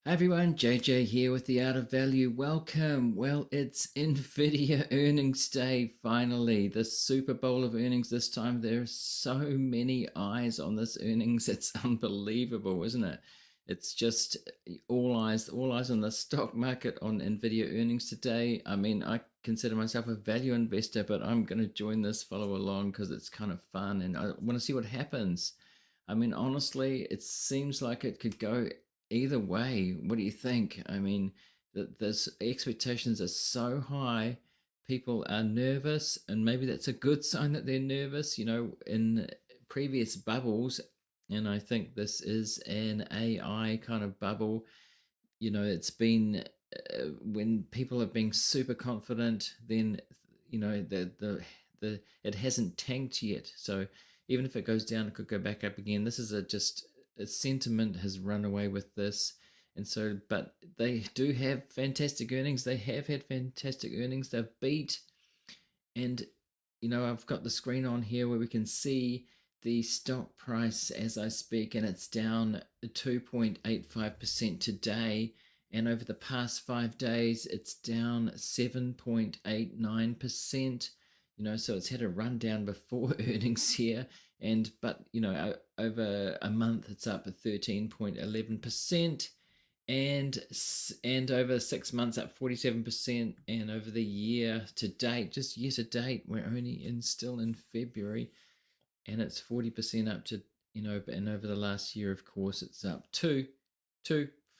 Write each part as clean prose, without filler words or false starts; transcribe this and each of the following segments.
Hi everyone, JJ here with the Art of Value. Welcome. Well, it's Nvidia earnings day finally. The Super Bowl of earnings this time. There's so many eyes on this earnings. It's unbelievable, isn't it? It's just all eyes on the stock market on Nvidia earnings today. I mean, I consider myself a value investor, but I'm going to join this follow along because it's kind of fun and I want to see what happens. I mean, honestly, it seems like it could go either way. What do you think? I mean, the expectations are so high, people are nervous, and maybe that's a good sign that they're nervous. In previous bubbles, and I think this is an AI kind of bubble. It's been when people have been super confident, then the it hasn't tanked yet. So even if it goes down, it could go back up again. This is a sentiment has run away with this. And so, but they do have fantastic earnings. They have had fantastic earnings. They've beat, and I've got the screen on here where we can see the stock price as I speak, and it's down 2.85% today. And over the past 5 days, it's down 7.89%. So it's had a rundown before earnings here, but over a month it's up at 13.11%, and over 6 months up 47%, and over the year to date, just year to date, we're only still in February, and it's 40% up to and over the last year, of course, it's up to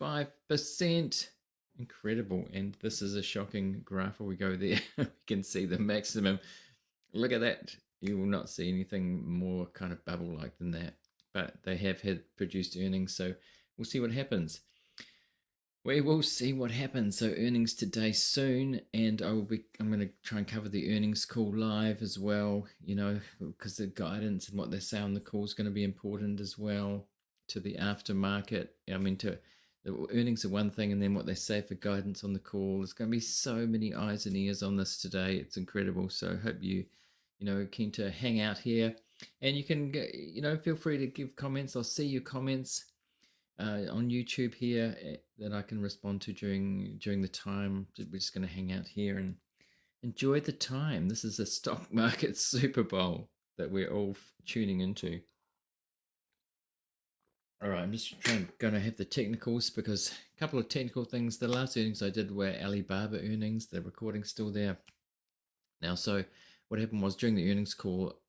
5%. Incredible. And this is a shocking graph. Where we go there, we can see the maximum. Look at that. You will not see anything more kind of bubble like than that. But they have had produced earnings, so we'll see what happens. We will see what happens. So earnings today soon, and I'm going to try and cover the earnings call live as well. Because the guidance and what they say on the call is going to be important as well to the aftermarket. I mean, to the earnings are one thing, and then what they say for guidance on the call. There's going to be so many eyes and ears on this today. It's incredible. So I hope keen to hang out here, and you can feel free to give comments. I'll see your comments on YouTube here that I can respond to during the time. We're just going to hang out here and enjoy the time. This is a stock market Super Bowl that we're all tuning into. All right, I'm just going to have the technicals because a couple of technical things. The last earnings I did were Alibaba earnings. The recording's still there now. So what happened was during the earnings call,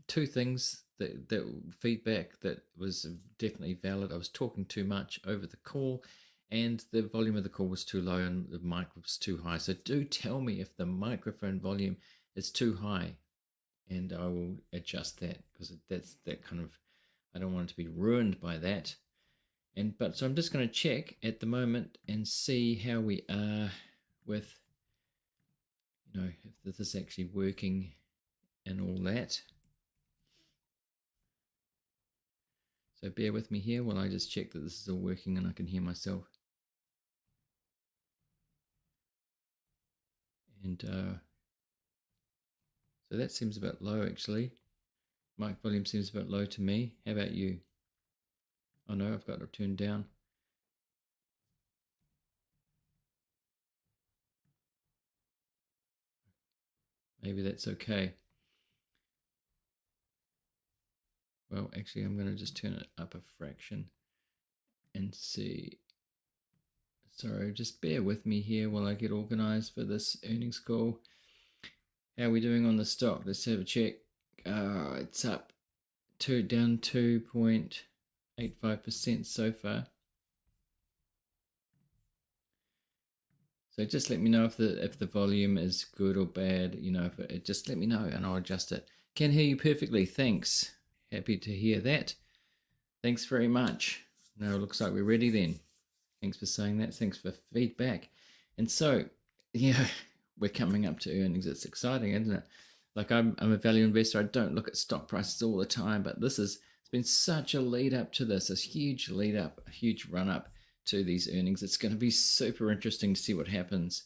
two things that feedback that was definitely valid. I was talking too much over the call, and the volume of the call was too low and the mic was too high. So do tell me if the microphone volume is too high, and I will adjust that, because that's that kind of, I don't want it to be ruined by that. So I'm just going to check at the moment and see how we are with if this is actually working and all that. So bear with me here while I just check that this is all working and I can hear myself. And so that seems a bit low actually. Mic volume seems a bit low to me. How about you? Oh no, I've got it turned down. Maybe that's okay. Well, actually, I'm going to just turn it up a fraction and see. Sorry, just bear with me here while I get organized for this earnings call. How are we doing on the stock? Let's have a check. It's up down 2.85% so far. So just let me know if the volume is good or bad. Just let me know and I'll adjust it. Can hear you perfectly. Thanks. Happy to hear that. Thanks very much. Now it looks like we're ready then. Thanks for saying that. Thanks for feedback. And so, we're coming up to earnings. It's exciting, isn't it? Like I'm a value investor. I don't look at stock prices all the time, but it's been such a lead up to this, a huge lead up, a huge run up to these earnings. It's going to be super interesting to see what happens.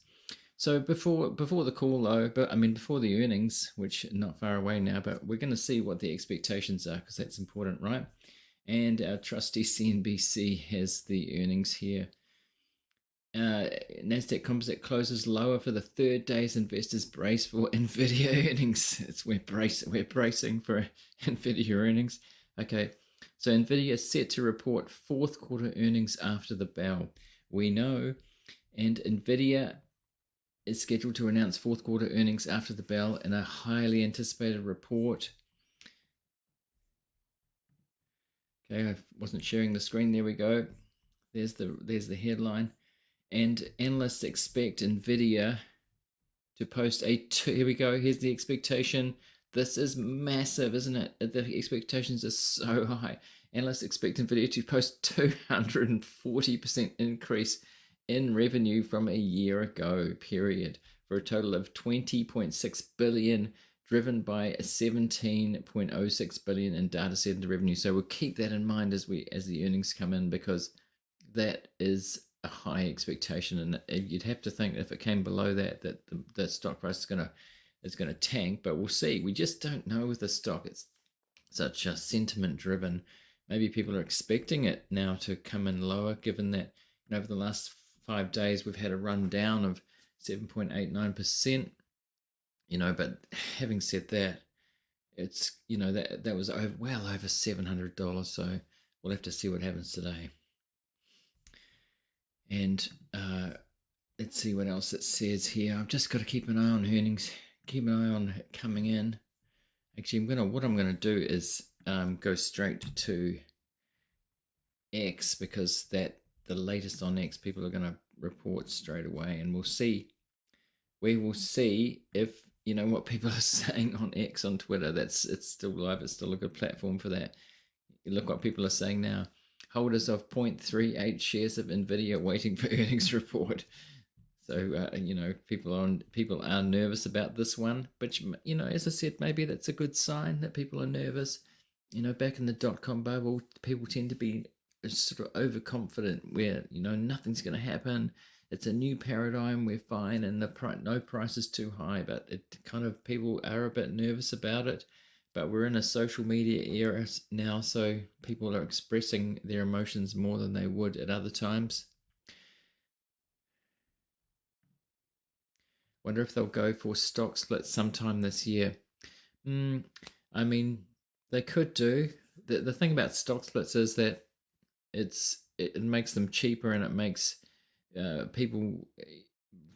So before the call though, before the earnings, which are not far away now, but we're going to see what the expectations are, because that's important, right? And our trusty CNBC has the earnings here Nasdaq Composite closes lower for the third day as investors brace for Nvidia earnings. We're bracing for Nvidia earnings. Okay, so Nvidia is set to report fourth quarter earnings after the bell. We know, and Nvidia is scheduled to announce fourth quarter earnings after the bell in a highly anticipated report. Okay, I wasn't sharing the screen. There we go. There's the headline. And analysts expect Nvidia to post here we go. Here's the expectation. This is massive, isn't it? The expectations are so high. Analysts expect Nvidia to post 240% increase in revenue from a year ago, period, for a total of 20.6 billion, driven by a 17.06 billion in data center revenue. So we'll keep that in mind as the earnings come in, because that is a high expectation, and you'd have to think if it came below that the stock price is gonna tank. But we'll see. We just don't know with the stock. It's such a sentiment driven. Maybe people are expecting it now to come in lower, given that over the last 5 days we've had a run down of 7.89%. But having said that, it's that was well over $700. So we'll have to see what happens today. And let's see what else it says here. I've just got to keep an eye on earnings, keep an eye on it coming in. Actually, what I'm gonna do is go straight to X, because the latest on X, people are gonna report straight away, and we'll see. We will see if what people are saying on X, on Twitter. It's still live. It's still a good platform for that. Look what people are saying now. Holders of 0.38 shares of Nvidia waiting for earnings report. So people are nervous about this one, but as I said, maybe that's a good sign that people are nervous. Back in the .com bubble, people tend to be sort of overconfident, where nothing's going to happen. It's a new paradigm. We're fine, and no price is too high. But it kind of, people are a bit nervous about it. But we're in a social media era now, so people are expressing their emotions more than they would at other times. Wonder if they'll go for stock splits sometime this year. I mean, they could do. The thing about stock splits is that it makes them cheaper, and it makes people,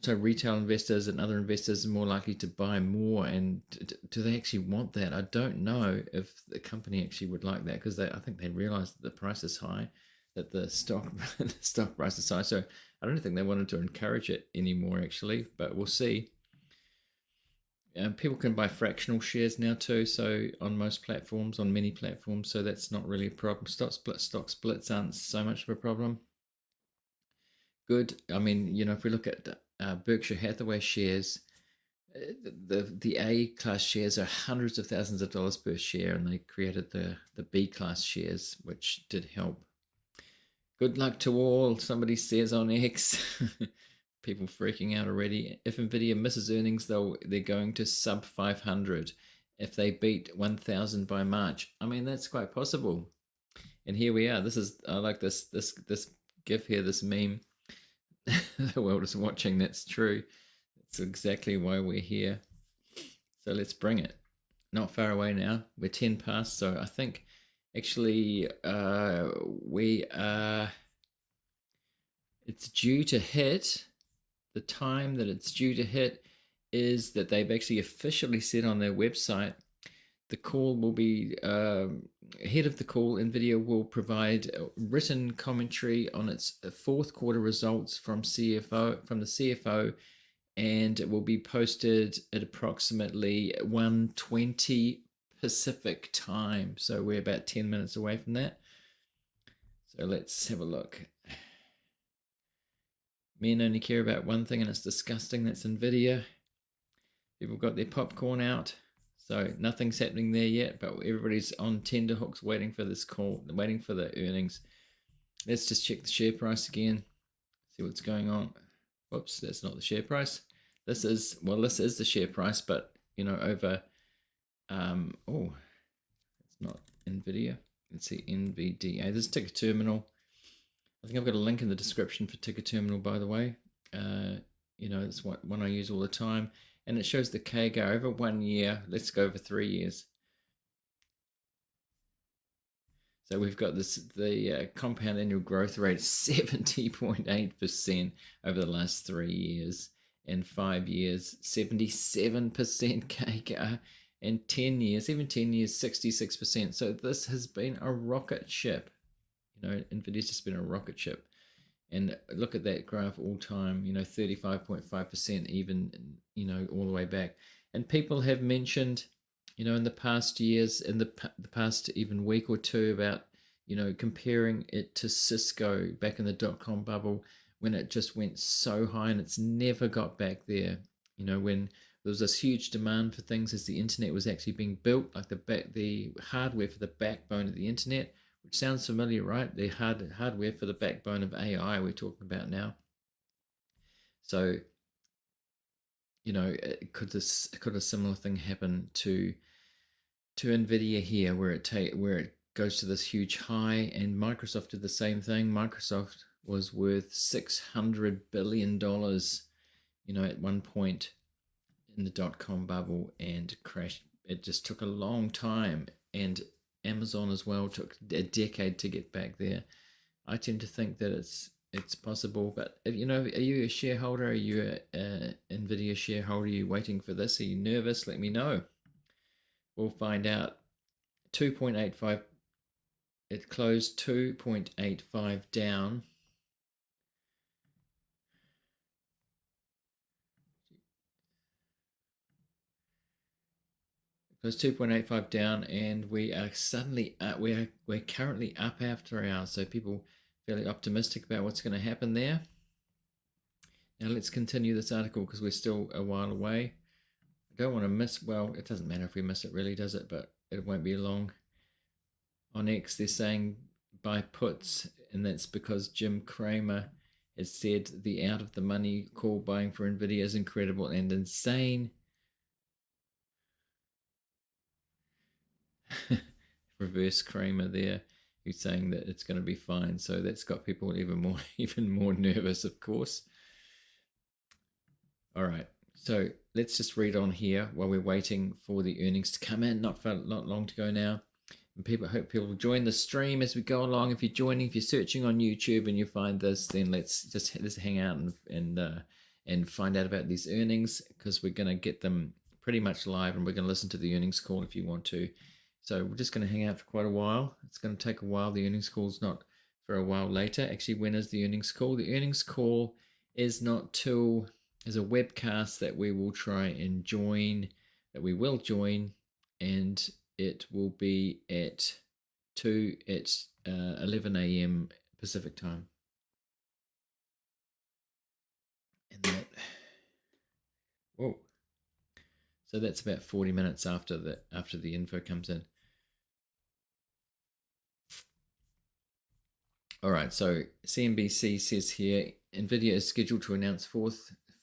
so retail investors and other investors, are more likely to buy more. And do they actually want that? I don't know if the company actually would like that, because I think they realize that the price is high, that the stock price is high. So I don't think they wanted to encourage it anymore, actually, but we'll see. People can buy fractional shares now too, so on most platforms, on many platforms, so that's not really a problem. Stock splits aren't so much of a problem. Good. I mean, if we look at Berkshire Hathaway shares, the A class shares are hundreds of thousands of dollars per share, and they created the B class shares, which did help. Good luck to all, somebody says on X. People freaking out already. If Nvidia misses earnings, they're going to sub 500. If they beat 1,000 by March, I mean, that's quite possible. And here we are. I like this gif here, this meme. The world is watching. That's true. That's exactly why we're here. So let's bring it. Not far away now. We're 10 past, so I think actually we are. It's due to hit. The time that it's due to hit is that they've actually officially said on their website. The call will be ahead of the call. Nvidia will provide written commentary on its fourth quarter results from the CFO, and it will be posted at approximately 1:20 Pacific time. So we're about 10 minutes away from that. So let's have a look. Men only care about one thing, and it's disgusting. That's Nvidia. People got their popcorn out. So nothing's happening there yet, but everybody's on tenterhooks waiting for this call, waiting for the earnings. Let's just check the share price again, see what's going on. Whoops, that's not the share price. This is the share price, but over it's not Nvidia. Let's see, NVDA. This is ticker terminal. I think I've got a link in the description for Ticker Terminal, by the way. It's one I use all the time, and it shows the CAGR over 1 year. Let's go over 3 years. So we've got the compound annual growth rate 70.8% over the last 3 years, and 5 years 77% CAGR, and 10 years, even 10 years 66%. So this has been a rocket ship. Nvidia's just been a rocket ship. And look at that graph all time, 35.5% even, all the way back. And people have mentioned, in the past years, in the past even week or two, about, comparing it to Cisco back in the dot-com bubble, when it just went so high and it's never got back there. When there was this huge demand for things as the internet was actually being built, like the hardware for the backbone of the internet, which sounds familiar, right? The hardware for the backbone of AI we're talking about now. So, could a similar thing happen to Nvidia here, where it goes to this huge high? And Microsoft did the same thing. Microsoft was worth $600 billion, at one point in the dot-com bubble, and crashed. It just took a long time, and Amazon as well took a decade to get back there. I tend to think that it's possible, but are you a shareholder? Are you a Nvidia shareholder? Are you waiting for this? Are you nervous? Let me know. We'll find out. 2.85. It closed 2.85 down. It was 2.85 down, and we are suddenly we're currently up after hours. So people fairly optimistic about what's going to happen there. Now let's continue this article because we're still a while away. I don't want to miss, well, it doesn't matter if we miss it really, does it? But it won't be long. On X, they're saying buy puts, and that's because Jim Cramer has said the out of the money call buying for Nvidia is incredible and insane. Reverse Cramer there, who's saying that it's going to be fine. So that's got people even more nervous, of course. All right, so let's just read on here while we're waiting for the earnings to come in. Not long to go now. And hope people will join the stream as we go along. If you're searching on YouTube and you find this, then let's hang out and find out about these earnings, because we're going to get them pretty much live, and we're going to listen to the earnings call if you want to. So we're just going to hang out for quite a while. It's going to take a while. The earnings call's not for a while later. Actually, when is the earnings call? The earnings call is not till, as a webcast that we will try and join, and it will be at 11 a.m. Pacific time. And so that's about 40 minutes after the info comes in. All right, so CNBC says here, Nvidia is scheduled to announce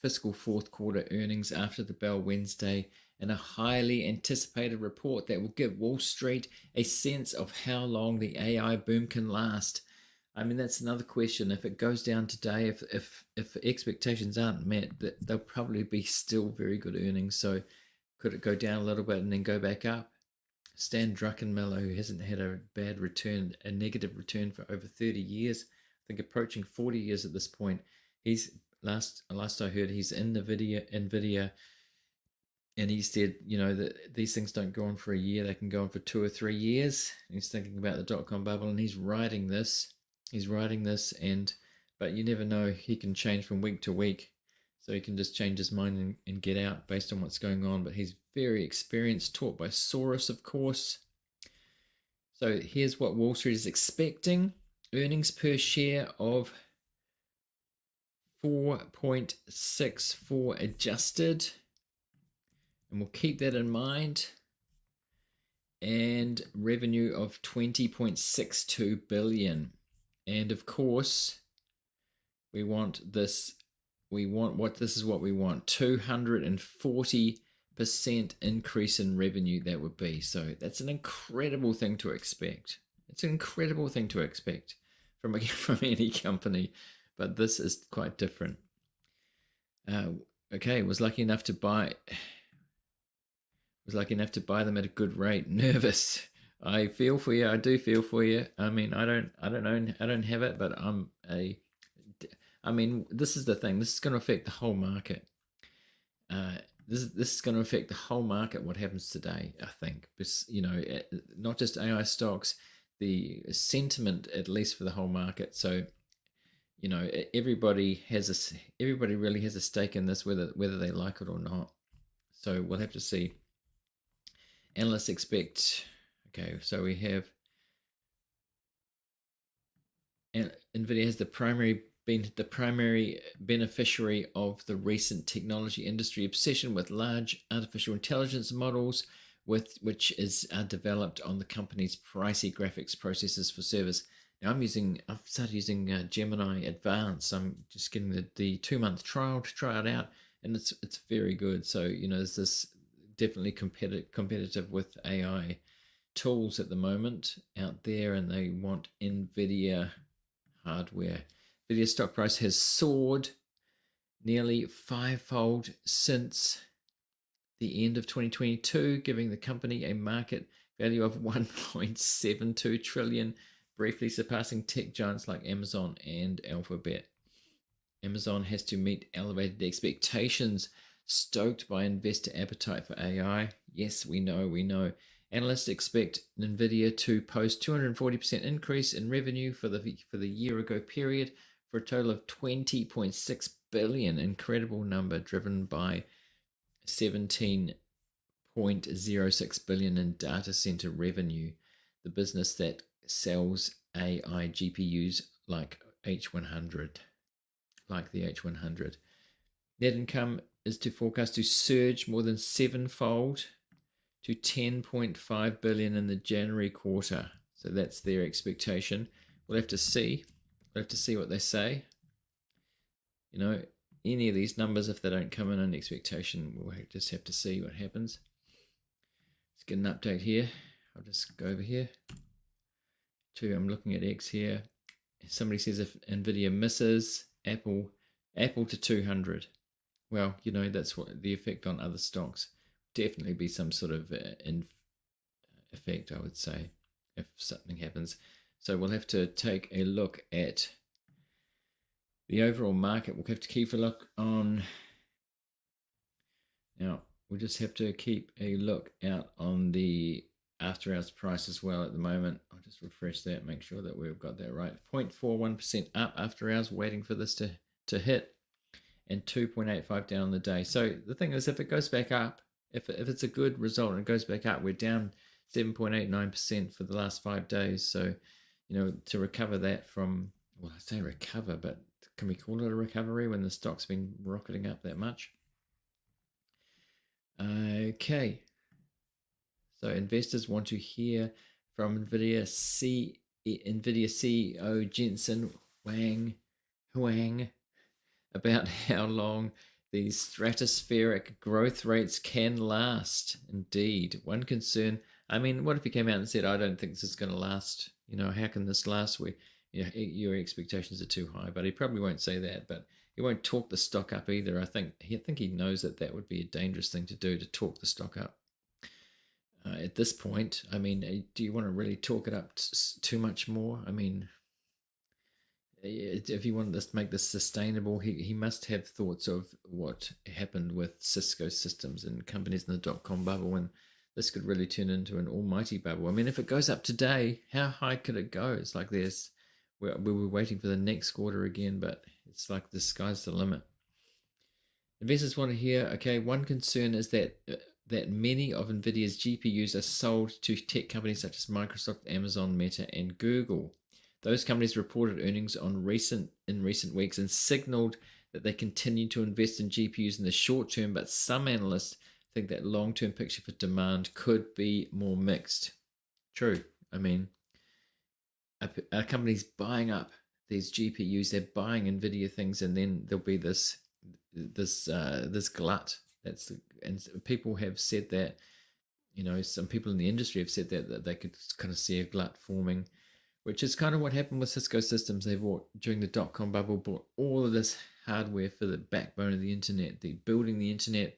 fiscal fourth quarter earnings after the bell Wednesday, in a highly anticipated report that will give Wall Street a sense of how long the AI boom can last. I mean, that's another question. If it goes down today, if expectations aren't met, they'll probably be still very good earnings. So could it go down a little bit and then go back up? Stan Druckenmiller, who hasn't had a negative return for over 30 years, I think approaching 40 years at this point. He's last I heard, he's in Nvidia, and he said, that these things don't go on for a year; they can go on for 2 or 3 years. And he's thinking about the dot-com bubble, and he's writing this, but you never know. He can change from week to week. So he can just change his mind and get out based on what's going on. But he's very experienced, taught by Soros, of course. So here's what Wall Street is expecting. Earnings per share of 4.64 adjusted. And we'll keep that in mind. And revenue of 20.62 billion. And of course, we want this. This is what we want. 240% increase in revenue, that would be. So that's an incredible thing to expect. It's an incredible thing to expect from from any company, but this is quite different. Okay, was lucky enough to buy them at a good rate. Nervous. I feel for you. I do feel for you. I mean, I don't know. I don't have it, but I mean, this is the thing. This is going to affect the whole market. This is going to affect the whole market. What happens today? I think, not just AI stocks, the sentiment, at least for the whole market. So, everybody really has a stake in this, whether they like it or not. So we'll have to see. Analysts expect. Okay, so we have Nvidia has been the primary beneficiary of the recent technology industry obsession with large artificial intelligence models, which is developed on the company's pricey graphics processors for service. Now I've started using Gemini Advanced. I'm just getting the 2-month trial to try it out, and it's very good. So there's this definitely competitive with AI tools at the moment out there, and they want Nvidia hardware. Nvidia stock price has soared nearly 5-fold since the end of 2022, giving the company a market value of 1.72 trillion, briefly surpassing tech giants like Amazon and Alphabet. Amazon has to meet elevated expectations stoked by investor appetite for AI. Yes, we know. Analysts expect Nvidia to post 240% increase in revenue for the year ago period, for a total of 20.6 billion. Incredible number, driven by 17.06 billion in data center revenue, the business that sells AI GPUs like H100, like the H100. Net income is forecast to surge more than 7-fold to 10.5 billion in the January quarter. So that's their expectation. We'll have to see. We'll have to see what they say. Any of these numbers, if they don't come in on expectation, we'll just have to see what happens. Let's get an update here. I'll just go over here. I'm looking at X here. Somebody says if Nvidia misses Apple to 200. Well, that's what the effect on other stocks. Definitely be some sort of effect, I would say, if something happens. So we'll have to take a look at the overall market. We'll have to keep a look on. Now, we'll just have to keep a look out on the after hours price as well at the moment. I'll just refresh that, make sure that we've got that right. 0.41% up after hours, waiting for this to hit, and 2.85 down the day. So the thing is, if it goes back up, if it's a good result and it goes back up, we're down 7.89% for the last 5 days. So, to recover that from, well, I say recover, but can we call it a recovery when the stock's been rocketing up that much? Okay. So investors want to hear from Nvidia CEO Jensen Huang about how long these stratospheric growth rates can last. Indeed. One concern, what if he came out and said, I don't think this is going to last? How can this last? Your expectations are too high. But he probably won't say that. But he won't talk the stock up either. I think he knows that would be a dangerous thing to do, to talk the stock up. At this point, do you want to really talk it up too much more? If you want to make this sustainable, he must have thoughts of what happened with Cisco Systems and companies in the dot-com bubble, and this could really turn into an almighty bubble. If it goes up today, how high could it go? It's like we were waiting for the next quarter again, but it's like the sky's the limit. Investors want to hear, okay, one concern is that many of Nvidia's GPUs are sold to tech companies such as Microsoft, Amazon, Meta, and Google. Those companies reported earnings in recent weeks and signaled that they continue to invest in GPUs in the short term, but some analysts think that long-term picture for demand could be more mixed. True. A company's buying up these GPUs, they're buying Nvidia things, and then there'll be this glut. And people have said that, some people in the industry have said that they could kind of see a glut forming which is kind of what happened with Cisco Systems. They bought, during the dot-com bubble, bought all of this hardware for the backbone of the internet, the building the internet.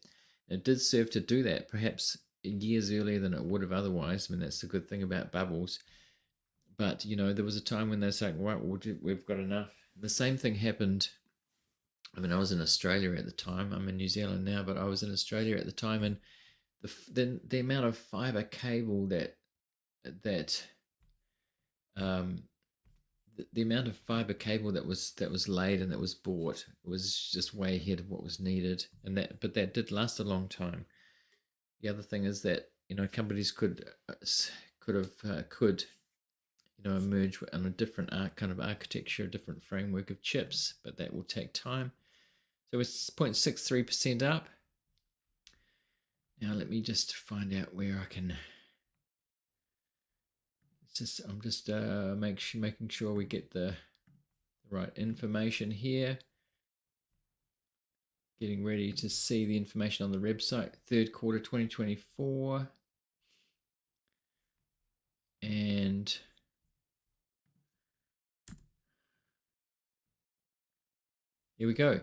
It did serve to do that, perhaps years earlier than it would have otherwise. I mean, that's the good thing about bubbles. But, there was a time when they were saying, right, we've got enough. The same thing happened. I mean, I was in Australia at the time. I'm in New Zealand now, but I was in Australia at the time, and the amount of fiber cable that the amount of fiber cable that was laid and that was bought was just way ahead of what was needed, and that did last a long time. The other thing is that companies could emerge on a different kind of architecture, a different framework of chips, but that will take time. So it's 0.63% up. Now let me just find out where I can. I'm just making sure we get the right information here. Getting ready to see the information on the website. Third quarter 2024. And here we go.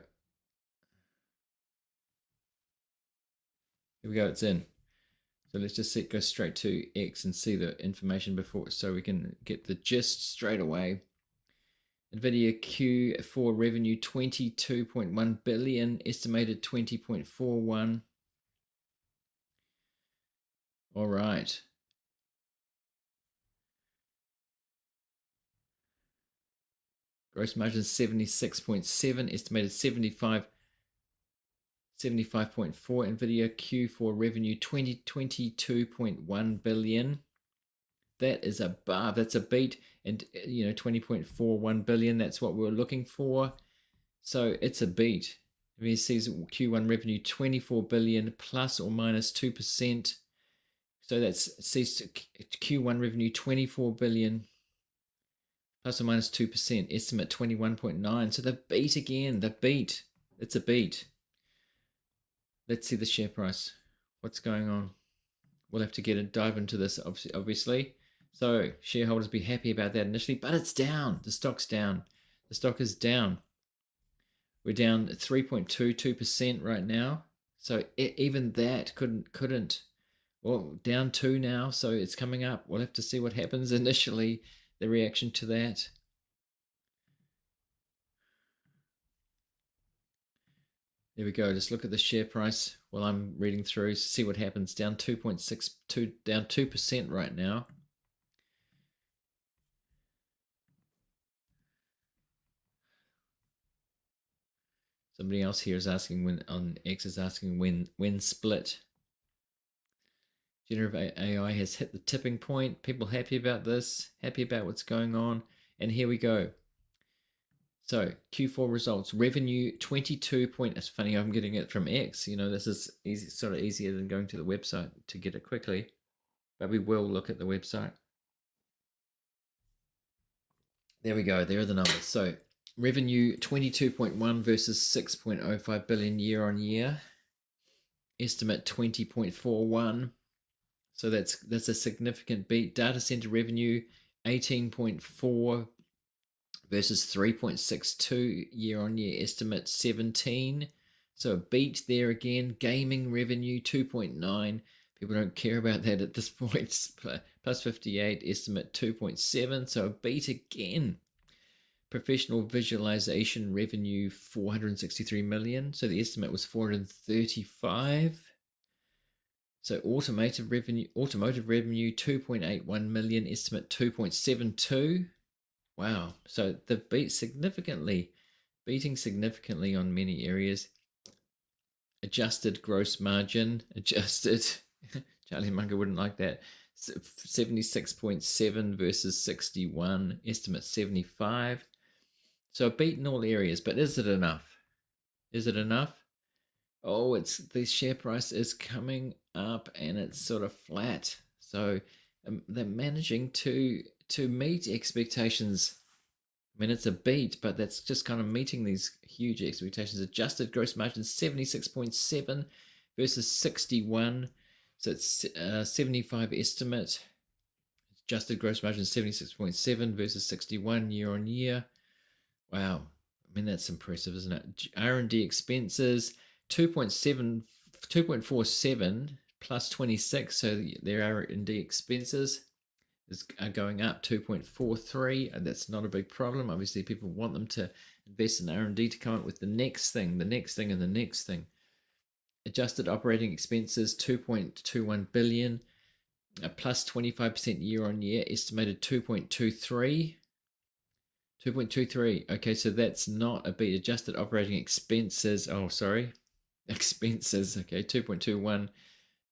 Here we go, it's in. So let's just go straight to X and see the information before, so we can get the gist straight away. Nvidia Q4 revenue 22.1 billion, estimated 20.41. All right. Gross margin 76.7, estimated 75.4. Nvidia Q4 revenue 22.1 billion. That is above. That's a beat, and 20.41 billion. That's what we were looking for. So it's a beat. NVIDIA's Q1 revenue 24 billion plus or minus 2%. So that's Q1 revenue 24 billion plus or minus 2%. Estimate 21.9. So the beat again. The beat. It's a beat. Let's see the share price. What's going on? We'll have to dive into this, obviously. So shareholders be happy about that initially, but it's down. The stock's down. The stock is down. We're down 3.22% right now. So even that couldn't. Well, down 2 now. So it's coming up. We'll have to see what happens initially. The reaction to that. There we go. Just look at the share price while I'm reading through. See what happens. Down 2.62, down 2% right now. Somebody else here is asking on X is asking when split. Generative AI has hit the tipping point. People happy about this, happy about what's going on. And here we go. So Q4 results, revenue 22 point. It's funny, I'm getting it from X. This is easy, sort of easier than going to the website to get it quickly. But we will look at the website. There we go. There are the numbers. So revenue 22.1 versus 6.05 billion year on year. Estimate 20.41. So that's a significant beat. Data center revenue 18.4 versus 3.62 year on year. Estimate 17. So a beat there again. Gaming revenue 2.9. People don't care about that at this point. Plus 58, estimate 2.7. So a beat again. Professional visualization revenue 463 million. So the estimate was 435. So automotive revenue 2.81 million, estimate 2.72. Wow. So the beating significantly on many areas. Adjusted gross margin, Charlie Munger wouldn't like that. 76.7 versus 61, estimate 75. So a beat in all areas, but is it enough? Is it enough? Oh, the share price is coming up and it's sort of flat. So they're managing to meet expectations. I mean, it's a beat, but that's just kind of meeting these huge expectations. Adjusted gross margin 76.7 versus 61. So it's 75 estimate. Adjusted gross margin 76.7 versus 61 year on year. Wow. I mean, that's impressive, isn't it? R&D expenses 2.47 plus 26. So their R&D expenses are going up 2.43. That's not a big problem. Obviously, people want them to invest in R&D to come up with the next thing, the next thing, and the next thing. Adjusted operating expenses 2.21 billion, plus 25% year on year. Estimated 2.23. 2.23. Okay, so that's not a beat. Adjusted operating expenses. Oh, sorry. Expenses. Okay, 2.21.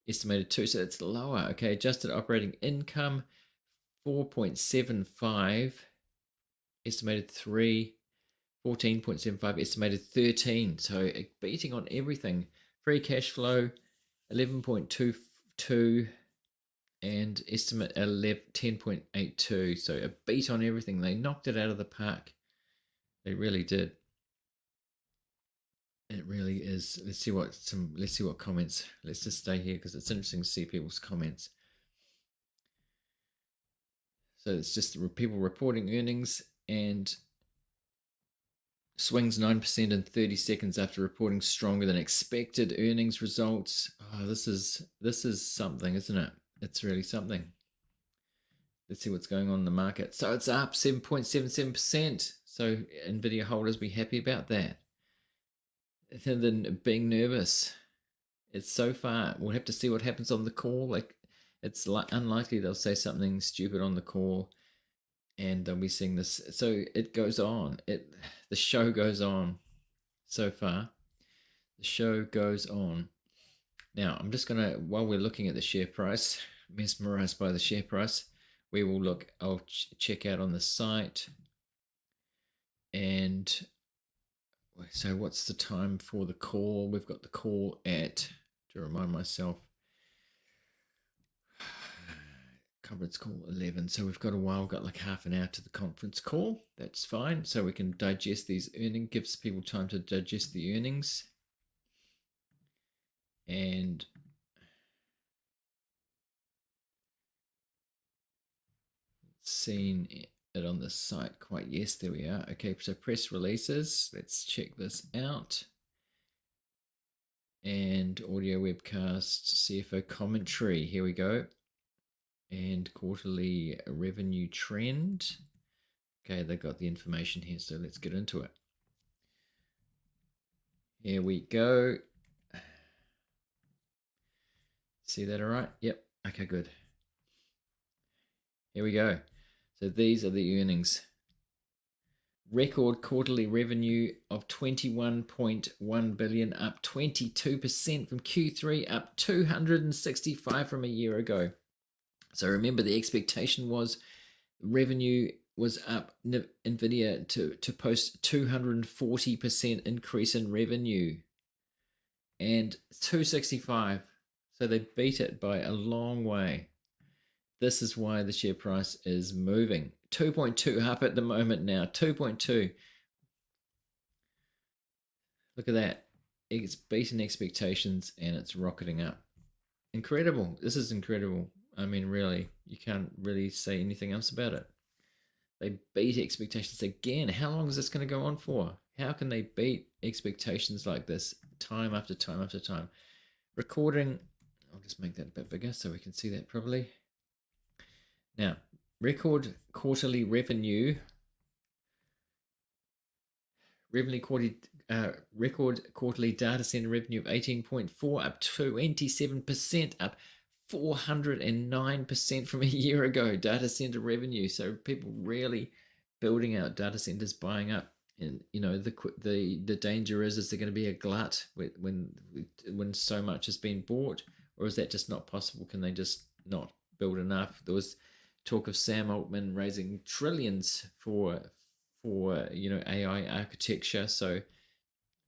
Estimated 2. So it's lower. Okay, adjusted operating income 4.75. Estimated 3. 14.75. Estimated 13. So beating on everything. Free cash flow 11.22. And estimate 10.82. So a beat on everything. They knocked it out of the park. They really did. It really is. Let's see what comments. Let's just stay here because it's interesting to see people's comments. So it's just people reporting earnings, and swings 9% in 30 seconds after reporting stronger than expected earnings results. Oh, this is something, isn't it? It's really something. Let's see what's going on in the market. So it's up 7.77%. So Nvidia holders be happy about that. And then being nervous. It's so far. We'll have to see what happens on the call. Like, it's unlikely they'll say something stupid on the call, and they'll be seeing this. So it goes on. The show goes on. So far, the show goes on. Now, I'm just gonna, while we're looking at the share price, mesmerized by the share price, we will look. I'll check out on the site. And so, what's the time for the call? We've got the call at, to remind myself, conference call 11. So we've got a while, we've got like half an hour to the conference call. That's fine. So we can digest these earnings, gives people time to digest the earnings. And seen it on the site quite. Yes, there we are. Okay, so press releases. Let's check this out. And audio webcast, CFO commentary. Here we go. And quarterly revenue trend. Okay, they got the information here, so let's get into it. Here we go. See that all right? Yep. Okay, good. Here we go. So these are the earnings. Record quarterly revenue of 21.1 billion, up 22% from Q3, up 265 from a year ago. So remember, the expectation was revenue was up. Nvidia to post 240% increase in revenue, and 265. So they beat it by a long way. This is why the share price is moving. 2.2 up at the moment now. 2.2. Look at that. It's beaten expectations and it's rocketing up. Incredible. This is incredible. I mean, really, you can't really say anything else about it. They beat expectations again. How long is this going to go on for? How can they beat expectations like this time after time after time? Recording. I'll just make that a bit bigger so we can see that properly. Now, record quarterly revenue. Record quarterly data center revenue of 18.4, up 27%, up 409% from a year ago. Data center revenue. So people really building out data centers, buying up. And you know, the danger is there going to be a glut when so much has been bought, or is that just not possible? Can they just not build enough? There was talk of Sam Altman raising trillions for AI architecture. So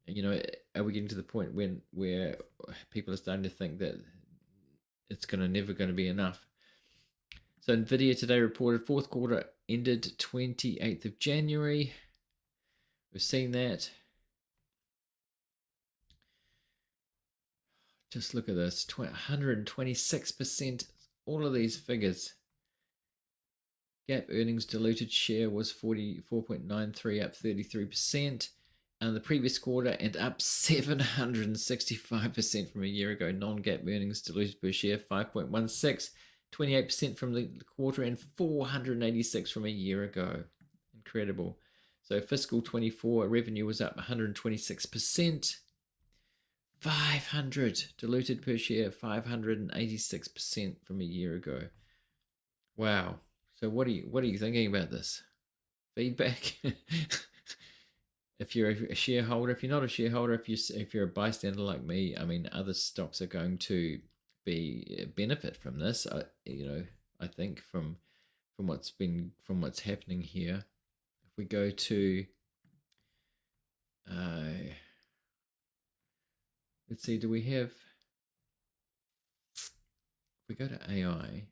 are we getting to the point where people are starting to think that it's never going to be enough? So Nvidia today reported fourth quarter ended 28th of January. We've seen that. Just look at this, 126%. All of these figures. GAAP earnings diluted share was 44.93, up 33%. The previous quarter and up 765% from a year ago. Non-GAAP earnings diluted per share 5.16, 28% from the quarter and 486 from a year ago. Incredible. So fiscal 24 revenue was up 126%. 500 diluted per share, 586% from a year ago. Wow. So what are you thinking about this? Feedback? If you're a shareholder, if you're not a shareholder, if you're a bystander like me, I mean, other stocks are going to be benefit from this. I think from what's happening here. If we go to let's see, do we have? If we go to AI,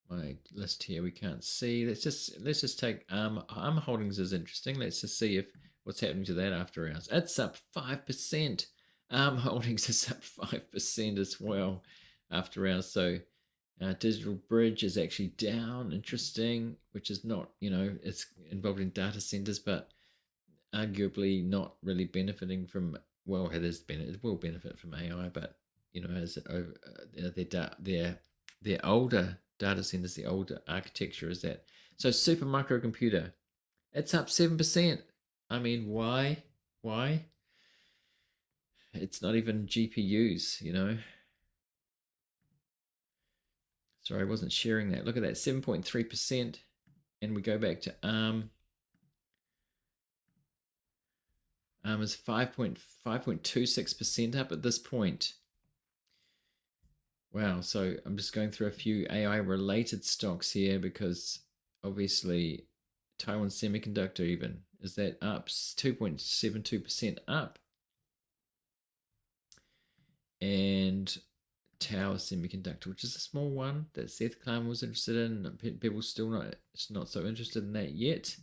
my list here we can't see. Let's just take ARM Holdings is interesting. Let's just see if what's happening to that after hours. It's up 5%. ARM Holdings is up 5% as well after hours. So Digital Bridge is actually down. Interesting, which is not, it's involved in data centers, but arguably not really benefiting from. Well, it will benefit from AI, but as it over their older data centers, the older architecture is that. So super microcomputer, it's up 7%. I mean, why? Why? It's not even GPUs, Sorry, I wasn't sharing that. Look at that, 7.3%. And we go back to ARM. ARM is 5.26% up at this point. Wow, so I'm just going through a few AI related stocks here because obviously Taiwan Semiconductor even, is that up 2.72% up? And Tower Semiconductor, which is a small one that Seth Klarman was interested in. People still not so interested in that yet.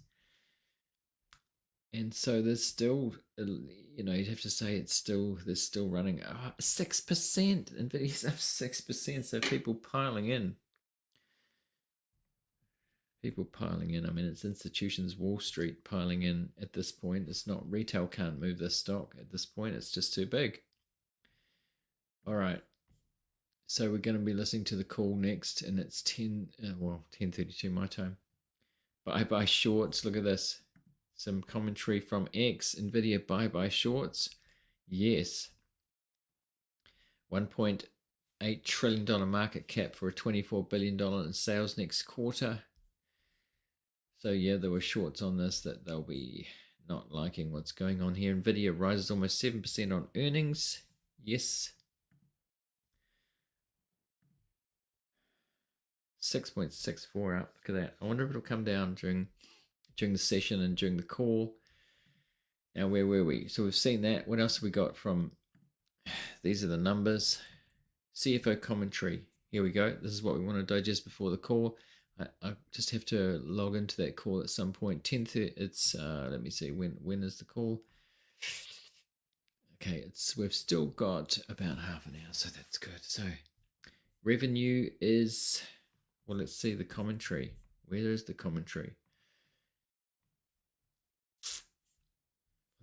And so there's still, you'd have to say they're still running 6%. Nvidia's up 6%. So people piling in. I mean, it's institutions, Wall Street piling in at this point. It's not retail can't move this stock at this point. It's just too big. All right. So we're going to be listening to the call next, and it's 10:32 my time. Bye shorts. Look at this. Some commentary from X. Nvidia bye shorts. Yes. $1.8 trillion market cap for a $24 billion in sales next quarter. So yeah, there were shorts on this that they'll be not liking what's going on here. Nvidia rises almost 7% on earnings. Yes. 6.64 up. Look at that. I wonder if it'll come down during the session and during the call. Now, where were we? So we've seen that. What else have we got from? These are the numbers. CFO commentary. Here we go. This is what we want to digest before the call. I just have to log into that call at some point. 10:30. It's let me see when is the call. Okay, we've still got about half an hour, so that's good. So revenue is, well, let's see the commentary. Where is the commentary?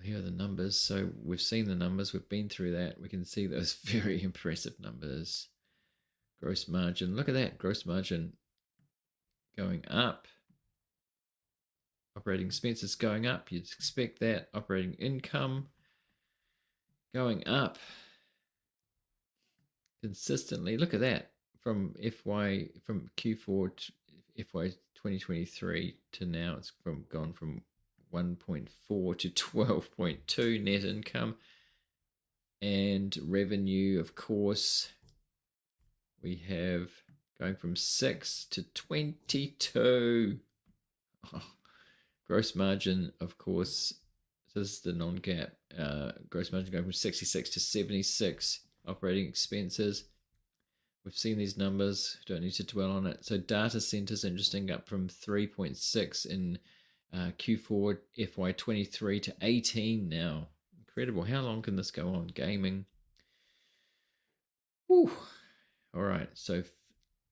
Here are the numbers. So we've seen the numbers. We've been through that. We can see those very impressive numbers. Gross margin. Look at that. Gross margin going up. Operating expenses going up. You'd expect that. Operating income going up consistently. Look at that. From Q4 to FY 2023 to now, it's gone from 1.4 to 12.2 net income. And revenue, of course, we have going from 6 to 22. Oh, gross margin, of course, so this is the non-GAAP gross margin going from 66 to 76. Operating expenses, we've seen these numbers, don't need to dwell on it. So data centers, interesting, up from 3.6 in Q4 FY23 to 18 now. Incredible. How long can this go on? Gaming. Whew. All right. So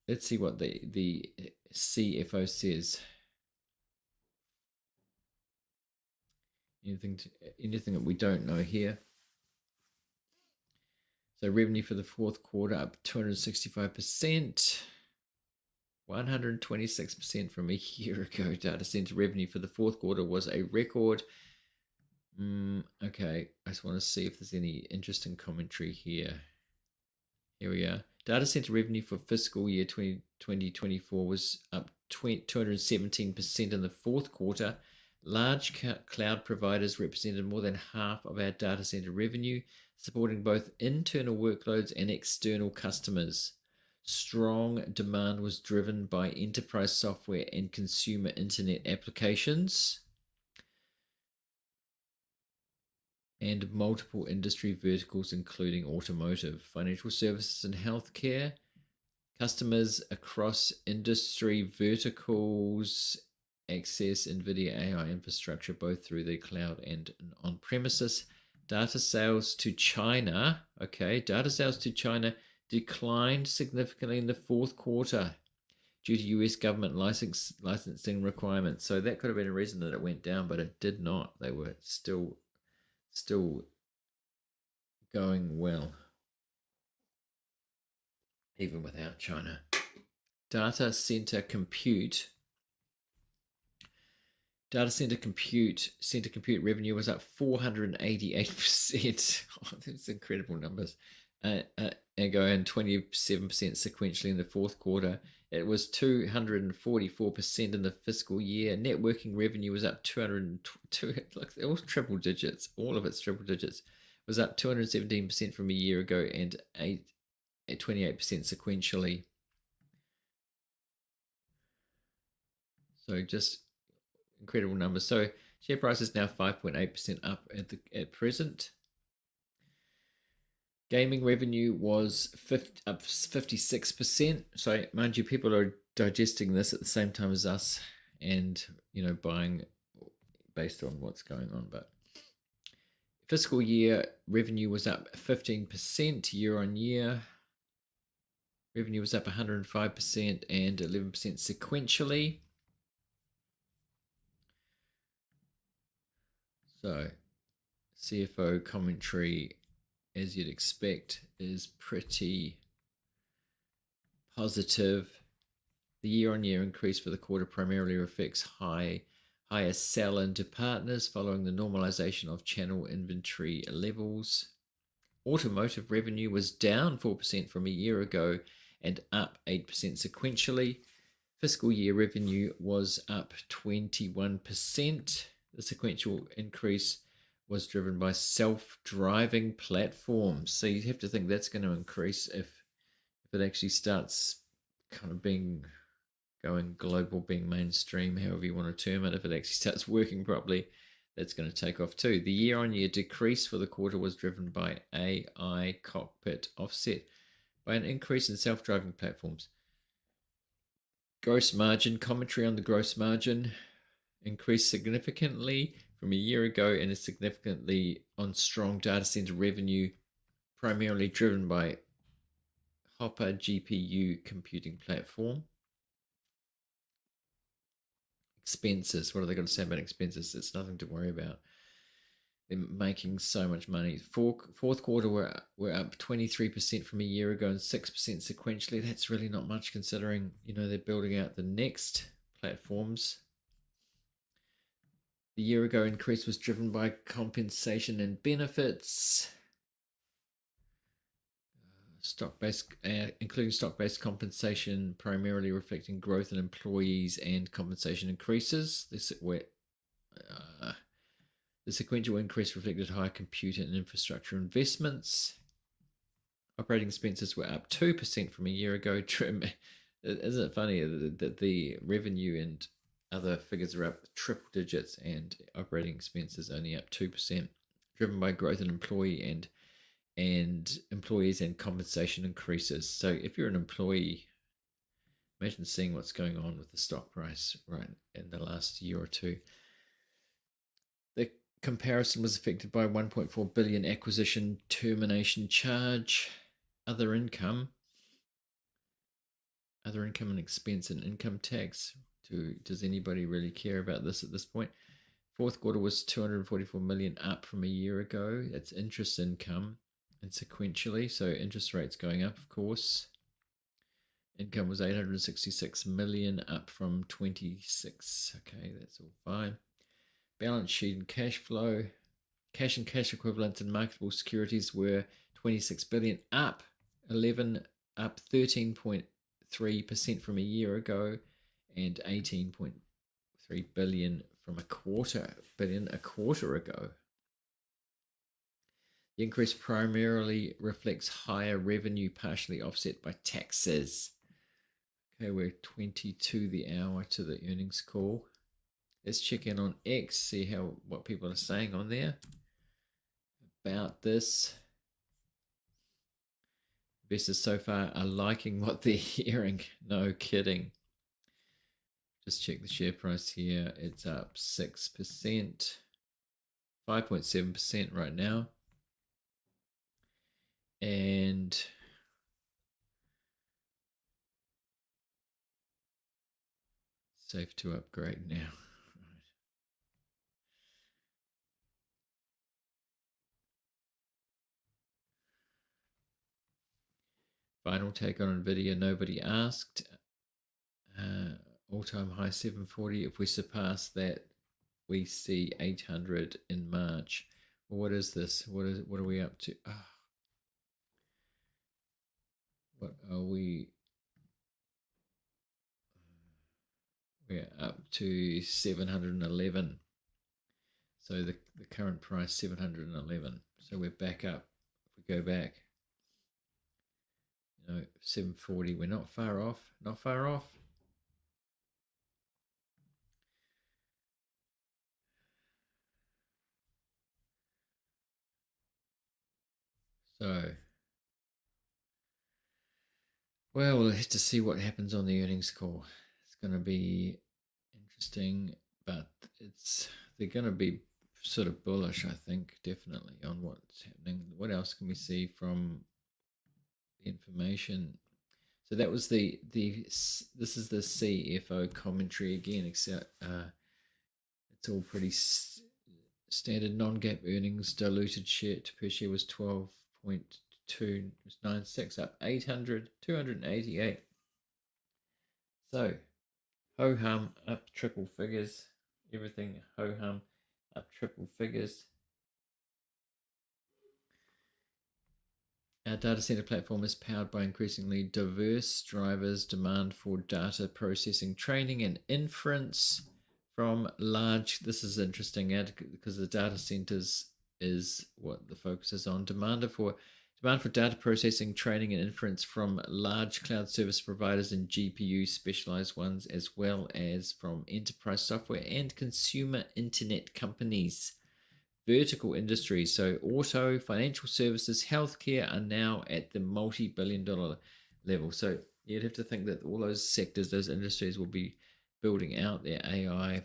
let's see what the CFO says. Anything that we don't know here? So revenue for the fourth quarter up 265%, 126% from a year ago. Data center revenue for the fourth quarter was a record. Okay, I just want to see if there's any interesting commentary here. Here we are. Data center revenue for fiscal year 2024 was up 217% in the fourth quarter. Large cloud providers represented more than half of our data center revenue, supporting both internal workloads and external customers. Strong demand was driven by enterprise software and consumer internet applications, and multiple industry verticals, including automotive, financial services, and healthcare. Customers across industry verticals access Nvidia AI infrastructure both through the cloud and on premises. Data sales to China, data sales to China declined significantly in the fourth quarter due to US government licensing requirements. So that could have been a reason that it went down, but it did not. They were still going well, even without China. Data center compute revenue was up 488%. Oh, that's incredible numbers. And going 27% sequentially in the fourth quarter. It was 244% in the fiscal year. Networking revenue was up 202. Look, all triple digits. All of it's triple digits. It was up 217% from a year ago and 28% sequentially. So just incredible numbers. So share price is now 5.8% up at present. Gaming revenue was up 56%. So mind you, people are digesting this at the same time as us, and buying based on what's going on. But fiscal year revenue was up 15% year on year. Revenue was up 105% and 11% sequentially. So CFO commentary, as you'd expect, is pretty positive. The year-on-year increase for the quarter primarily reflects higher sell into partners following the normalization of channel inventory levels. Automotive revenue was down 4% from a year ago and up 8% sequentially. Fiscal year revenue was up 21%. The sequential increase was driven by self-driving platforms. So you have to think that's going to increase if it actually starts kind of going global, being mainstream, however you want to term it. If it actually starts working properly, that's going to take off too. The year-on-year decrease for the quarter was driven by AI cockpit, offset by an increase in self-driving platforms. Gross margin, commentary on the gross margin increased significantly from a year ago and is significantly on strong data center revenue, primarily driven by Hopper GPU computing platform. Expenses, what are they going to say about expenses? It's nothing to worry about. They're making so much money. Fourth quarter, we're up 23% from a year ago and 6% sequentially. That's really not much considering, they're building out the next platforms. The year ago increase was driven by compensation and benefits, including stock-based compensation, primarily reflecting growth in employees and compensation increases. The sequential increase reflected higher computer and infrastructure investments. Operating expenses were up 2% from a year ago. Isn't it funny that the revenue and other figures are up triple digits and operating expenses only up 2%, driven by growth in employees and compensation increases. So if you're an employee, imagine seeing what's going on with the stock price right in the last year or two. The comparison was affected by a 1.4 billion acquisition termination charge. Other income other income and expense and income tax. Does anybody really care about this at this point? Fourth quarter was 244 million, up from a year ago. That's interest income, and sequentially, so interest rates going up, of course. Income was 866 million, up from 26. Okay, that's all fine. Balance sheet and cash flow. Cash and cash equivalents and marketable securities were 26 billion, up 13.3% from a year ago, and 18.3 billion from a quarter ago. The increase primarily reflects higher revenue, partially offset by taxes. Okay, we're 22 the hour to the earnings call. Let's check in on X, see what people are saying on there about this. Investors so far are liking what they're hearing. No kidding. Just check the share price here. It's up 6%, 5.7% right now. And safe to upgrade now. Final take on Nvidia, nobody asked. All-time high 740. If we surpass that, we see 800 in March. Well, what is this? What are we up to? What are we? We're up to 711. So the current price 711. So we're back up. If we go back, 740. We're not far off. Not far off. So, well, we'll have to see what happens on the earnings call. It's going to be interesting, but they're going to be sort of bullish, I think, definitely on what's happening. What else can we see from the information? So that was this is the CFO commentary again, except it's all pretty standard. Non-GAAP earnings diluted per share was 12.296, up 288. So ho-hum, up triple figures. Everything ho-hum, up triple figures. Our data center platform is powered by increasingly diverse drivers, demand for data processing, training, and inference from large. This is interesting because the data centers is what the focus is on. Demand for data processing, training, and inference from large cloud service providers and GPU specialized ones, as well as from enterprise software and consumer internet companies. Vertical industries, so auto, financial services, healthcare, are now at the multi-billion-dollar level. So you'd have to think that all those sectors, those industries, will be building out their AI.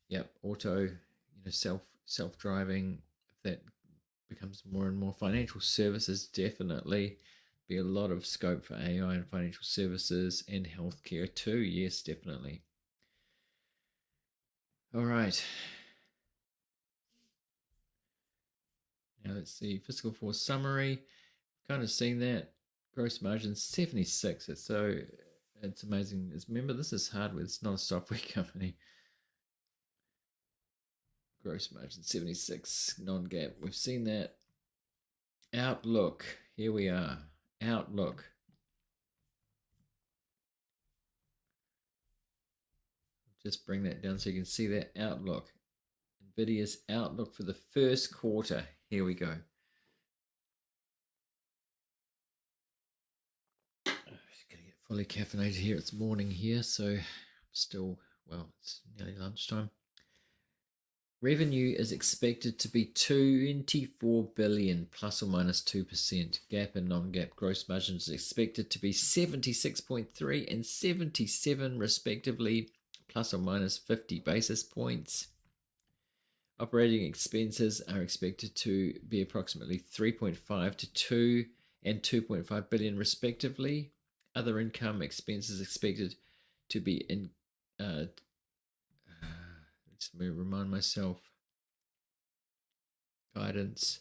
Yep, auto, self-driving. If that becomes more and more, financial services, definitely be a lot of scope for AI and financial services, and healthcare too. Yes, definitely. All right. Now let's see, fiscal force summary. Kind of seen that. Gross margin 76. It's amazing. Remember, this is hardware. It's not a software company. Gross margin 76. Non-GAAP. We've seen that. Outlook. Here we are. Outlook. Just bring that down so you can see that outlook. Nvidia's outlook for the first quarter. Here we go. Just gonna get fully caffeinated here. It's morning here, so still, it's nearly lunchtime. Revenue is expected to be 24 billion, plus or minus 2%. GAAP and non-GAAP gross margins is expected to be 76.3 and 77 respectively, plus or minus 50 basis points. Operating expenses are expected to be approximately 3.5 to 2 and 2.5 billion respectively, other income expenses expected to be in. Let's remind myself. Guidance.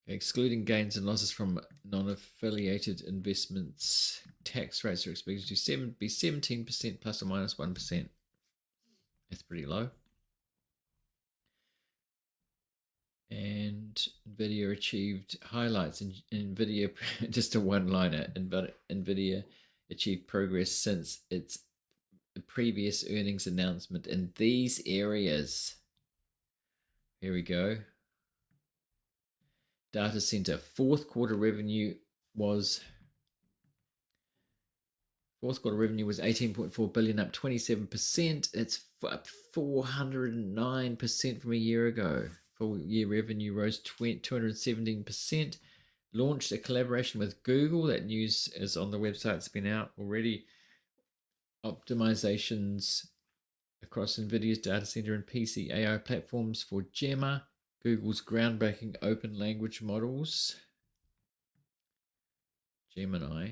Excluding gains and losses from non-affiliated investments, tax rates are expected to be 17% plus or minus 1%. That's pretty low. And Nvidia achieved highlights in Nvidia, just a one-liner. Nvidia achieved progress since its previous earnings announcement in these areas. Here we go. Data center fourth quarter revenue was 18.4 billion, up 27%. It's up 409% from a year ago. Full year revenue rose 217%. Launched a collaboration with Google. That news is on the website. It's been out already. Optimizations across Nvidia's data center and PC AI platforms for Gemma, Google's groundbreaking open language models. Gemini,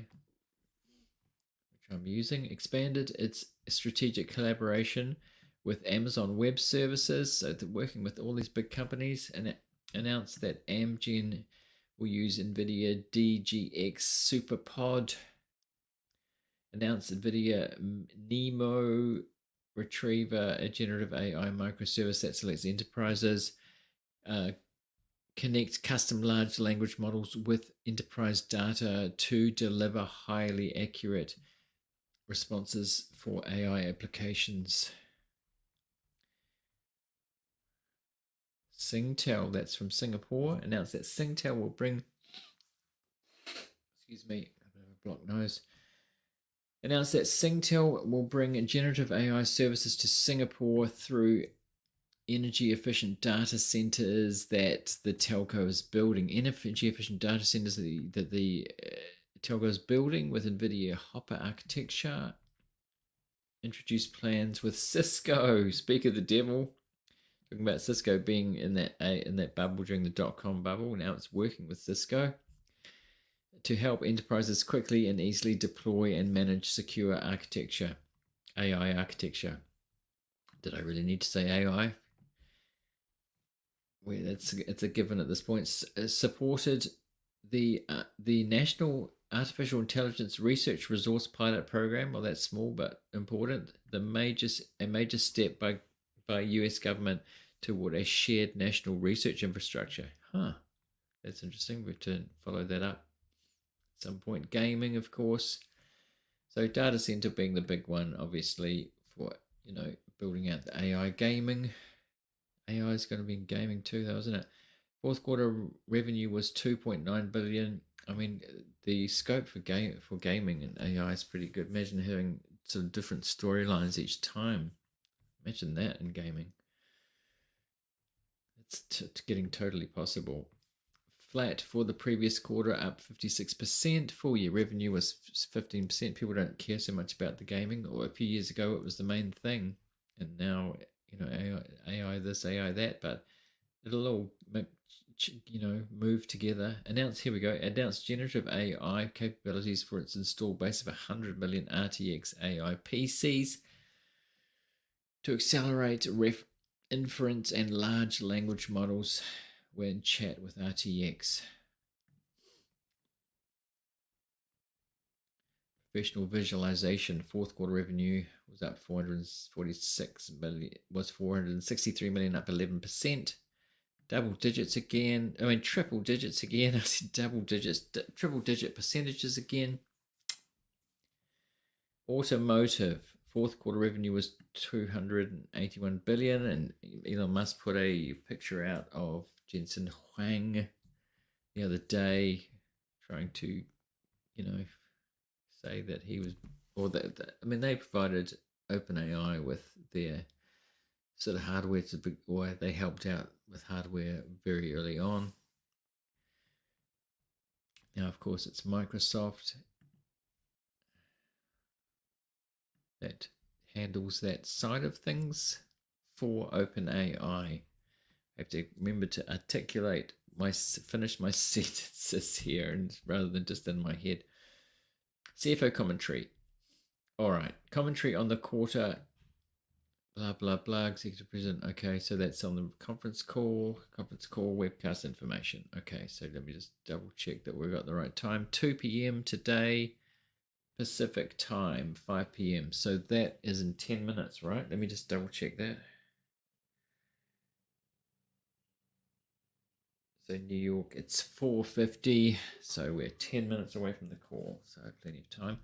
which I'm using, expanded its strategic collaboration with Amazon Web Services. So they're working with all these big companies, and it announced that Amgen will use NVIDIA DGX SuperPod. Announced NVIDIA Nemo Retriever, a generative AI microservice that selects enterprises. Connect custom large language models with enterprise data to deliver highly accurate responses for AI applications. Singtel, that's from Singapore, announced that Singtel will bring, excuse me, I have a blocked nose. Announced that Singtel will bring generative AI services to Singapore through energy efficient data centers that the telco is building. Energy efficient data centers that the telco is building with NVIDIA Hopper architecture. Introduced plans with Cisco. Speak of the devil. Talking about Cisco being in that bubble during the dot-com bubble. Now it's working with Cisco to help enterprises quickly and easily deploy and manage secure architecture, AI architecture. Did I really need to say AI? Well, it's a given at this point. Supported the National Artificial Intelligence Research Resource Pilot Program. Well, that's small but important. A major step by US government toward a shared national research infrastructure. That's interesting. We have to follow that up at some point. Gaming, of course. So data center being the big one, obviously, for building out the AI gaming. AI is going to be in gaming too, though, isn't it? Fourth quarter revenue was 2.9 billion. I mean, the scope for gaming and AI is pretty good. Imagine having sort of different storylines each time. Imagine that in gaming. It's getting totally possible. Flat for the previous quarter, up 56%. Full year revenue was 15%. People don't care so much about the gaming, or a few years ago it was the main thing, and now AI this, AI that, but it'll all move together. Announced generative AI capabilities for its installed base of 100 million RTX AI PCs to accelerate inference and large language models when chat with RTX. Professional visualization fourth quarter revenue was up 446 million, was 463 million, up 11%. Double digits again. I mean, triple digits again. I said double digits, triple digit percentages again. Automotive fourth quarter revenue was 281 billion, and Elon Musk put a picture out of Jensen Huang the other day, trying to, say that he was, or that I mean, they provided OpenAI with their sort of hardware or they helped out with hardware very early on. Now, of course, it's Microsoft that handles that side of things for OpenAI. I have to remember to articulate finish my sentences here, and rather than just in my head. CFO commentary. All right, commentary on the quarter. Blah blah blah. Executive president. Okay, so that's on the conference call. Conference call webcast information. Okay, so let me just double check that we've got the right time. 2 p.m. today, Pacific time. 5 p.m. So that is in 10 minutes, right? Let me just double check that. So New York, it's 4:50. So we're 10 minutes away from the call. So plenty of time.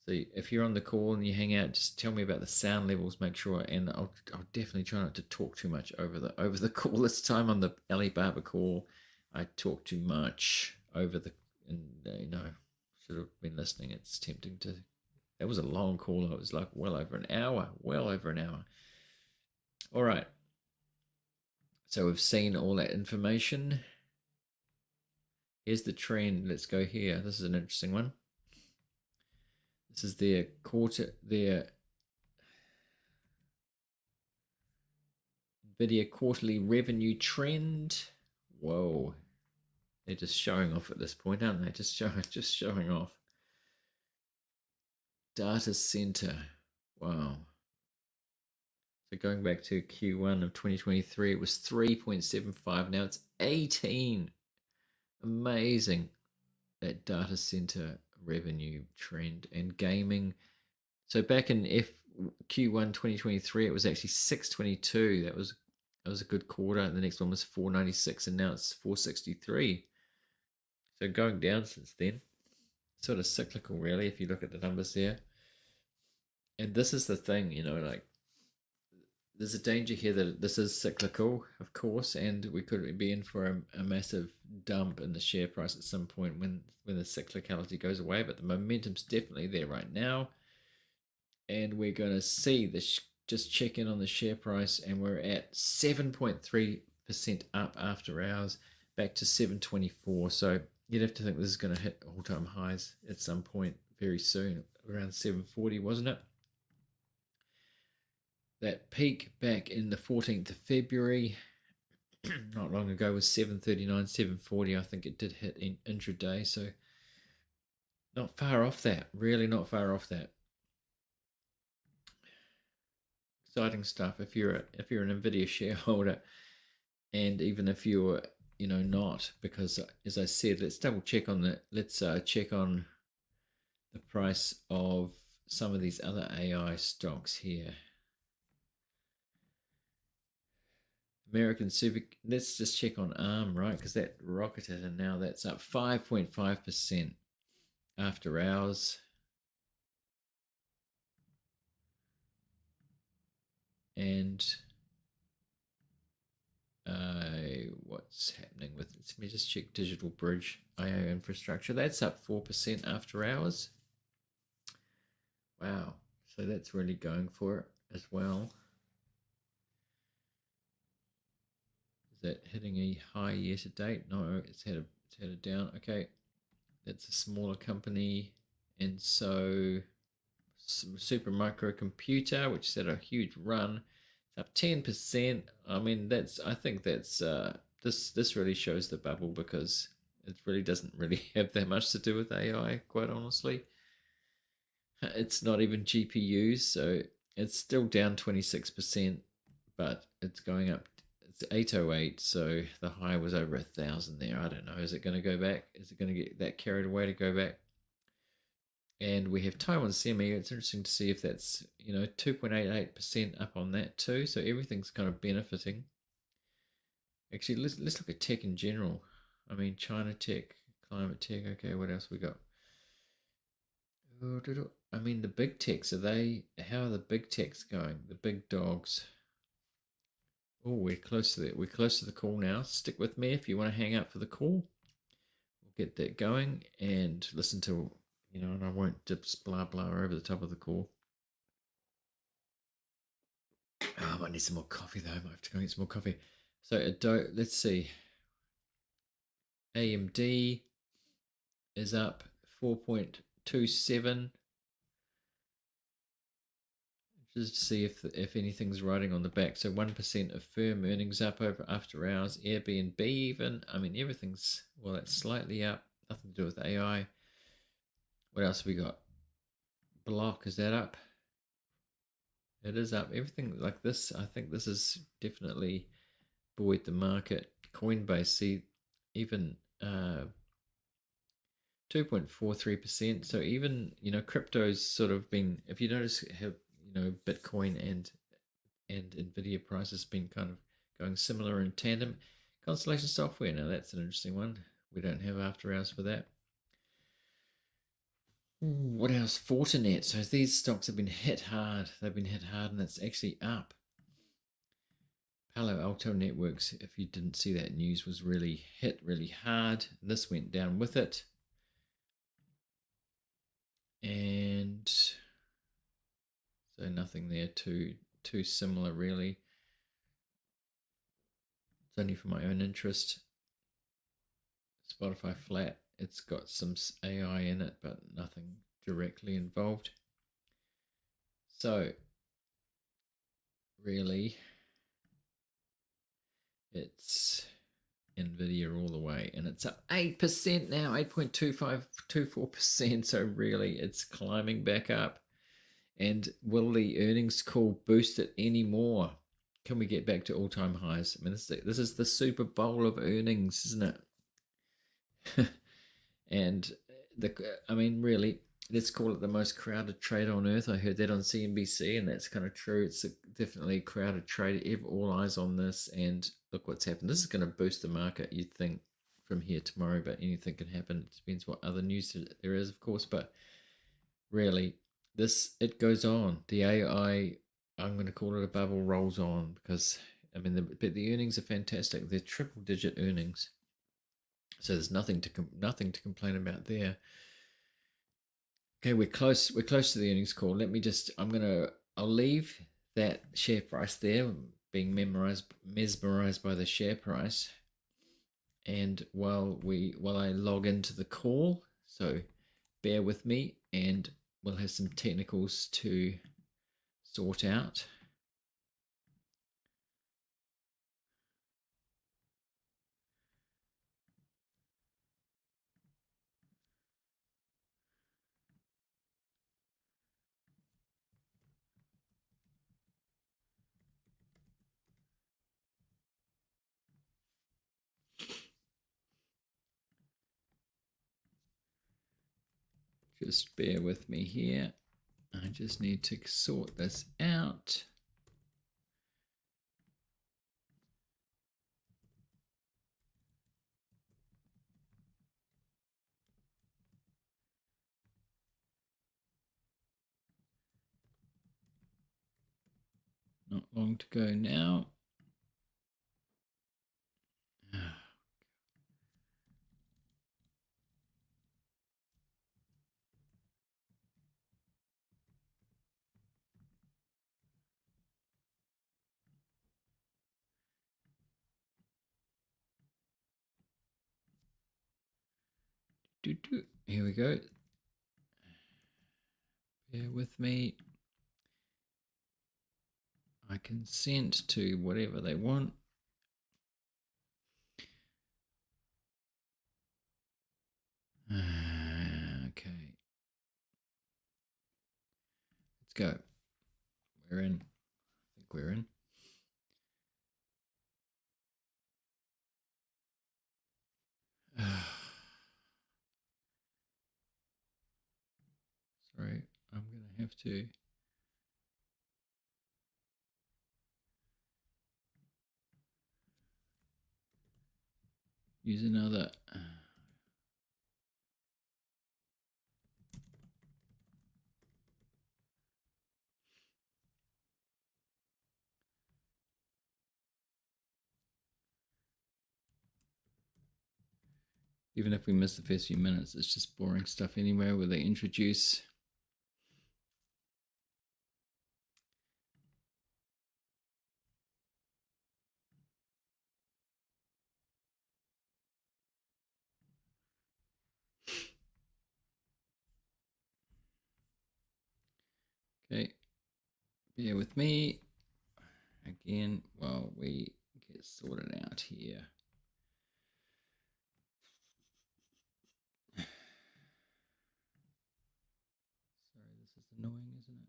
So if you're on the call and you hang out, just tell me about the sound levels. Make sure, and I'll definitely try not to talk too much over the call this time. On the Alibaba call, I talk too much over the, and should have been listening. It's tempting to. That was a long call. It was like well over an hour. All right. So we've seen all that information. Here's the trend. Let's go here. This is an interesting one. This is their Nvidia quarterly revenue trend. Whoa. They're just showing off at this point, aren't they? Just showing off. Data center. Wow. So going back to Q1 of 2023, it was 3.75. Now it's 18. Amazing. That data center revenue trend. And gaming. So back in Q1 2023, it was actually 622. That was a good quarter. The next one was 496, and now it's 463. So going down since then. Sort of cyclical, really, if you look at the numbers there. And this is the thing, like there's a danger here that this is cyclical, of course, and we could be in for a massive dump in the share price at some point when the cyclicality goes away. But the momentum's definitely there right now. And we're going to see this, just check in on the share price, and we're at 7.3% up after hours, back to 724. So you'd have to think this is going to hit all-time highs at some point very soon, around 740, wasn't it? That peak back in the 14th of February, not long ago, was 739, 740. I think it did hit in intraday, so not far off that. Really not far off that. Exciting stuff. If you're an Nvidia shareholder, and even if you're not, because as I said, let's double check on the check on the price of some of these other AI stocks here. American Super. Let's just check on ARM, right? Because that rocketed, and now that's up 5.5% after hours. And what's happening with it? Let me just check Digital Bridge IO infrastructure. That's up 4% after hours. Wow. So that's really going for it as well. Is that hitting a high year to date? No, it's headed down. Okay. That's a smaller company. And so Super Microcomputer, which has had a huge run, up 10%. I mean, I think that's this really shows the bubble, because it really doesn't really have that much to do with AI, quite honestly. It's not even GPUs, so it's still down 26%, but it's going up. It's 808, so the high was over 1,000 there. I don't know. Is it going to go back? Is it going to get that carried away to go back? And we have Taiwan Semi. It's interesting to see if that's 2.88% up on that too. So everything's kind of benefiting. Actually, let's look at tech in general. I mean, China tech, climate tech. Okay, what else we got? I mean, the big techs, how are the big techs going? The big dogs. Oh, we're close to that. We're close to the call now. Stick with me if you want to hang out for the call. We'll get that going and listen to, and I won't just blah blah over the top of the call. Oh, I might need some more coffee though. I might have to go get some more coffee. So let's see. AMD is up 4.27. just to see if anything's riding on the back. So 1% of firm earnings up over after hours. Airbnb even. I mean, everything's, well, that's slightly up. Nothing to do with AI. What else have we got? Block, is that up? It is up. Everything like this, I think this is definitely buoyed the market. Coinbase, see, even 2.43%. So even, crypto's sort of been, if you notice, have, Bitcoin and Nvidia prices been kind of going similar in tandem. Constellation Software, now that's an interesting one. We don't have after hours for that. What else? Fortinet. So these stocks have been hit hard. They've been hit hard, and it's actually up. Palo Alto Networks, if you didn't see that news, was really hit really hard. This went down with it. And so nothing there too similar really. It's only for my own interest. Spotify flat. It's got some AI in it, but nothing directly involved. So really, it's Nvidia all the way, and it's up 8% now, 8.2524%. So really, it's climbing back up. And will the earnings call boost it anymore? Can we get back to all-time highs? I mean, this is the Super Bowl of earnings, isn't it? And I mean, really, let's call it the most crowded trade on earth. I heard that on CNBC, and that's kind of true. It's definitely a crowded trade. All eyes on this, and look what's happened. This is going to boost the market, you'd think, from here tomorrow, but anything can happen. It depends what other news there is, of course. But really, it goes on. The AI, I'm going to call it a bubble, rolls on because I mean the earnings are fantastic. They're triple-digit earnings. So there's nothing to complain about there. Okay, we're close. We're close to the earnings call. I'll leave that share price there, being mesmerized by the share price. And while I log into the call, so bear with me, and we'll have some technicals to sort out. Just bear with me here. I just need to sort this out. Not long to go now. Here we go. Bear with me. I consent to whatever they want. Okay. Let's go. We're in. I think we're in. Sorry, I'm going to have to use another. Even if we miss the first few minutes, it's just boring stuff anyway where they introduce. Okay, Bear with me again while we get sorted out here. Sorry, this is annoying, isn't it?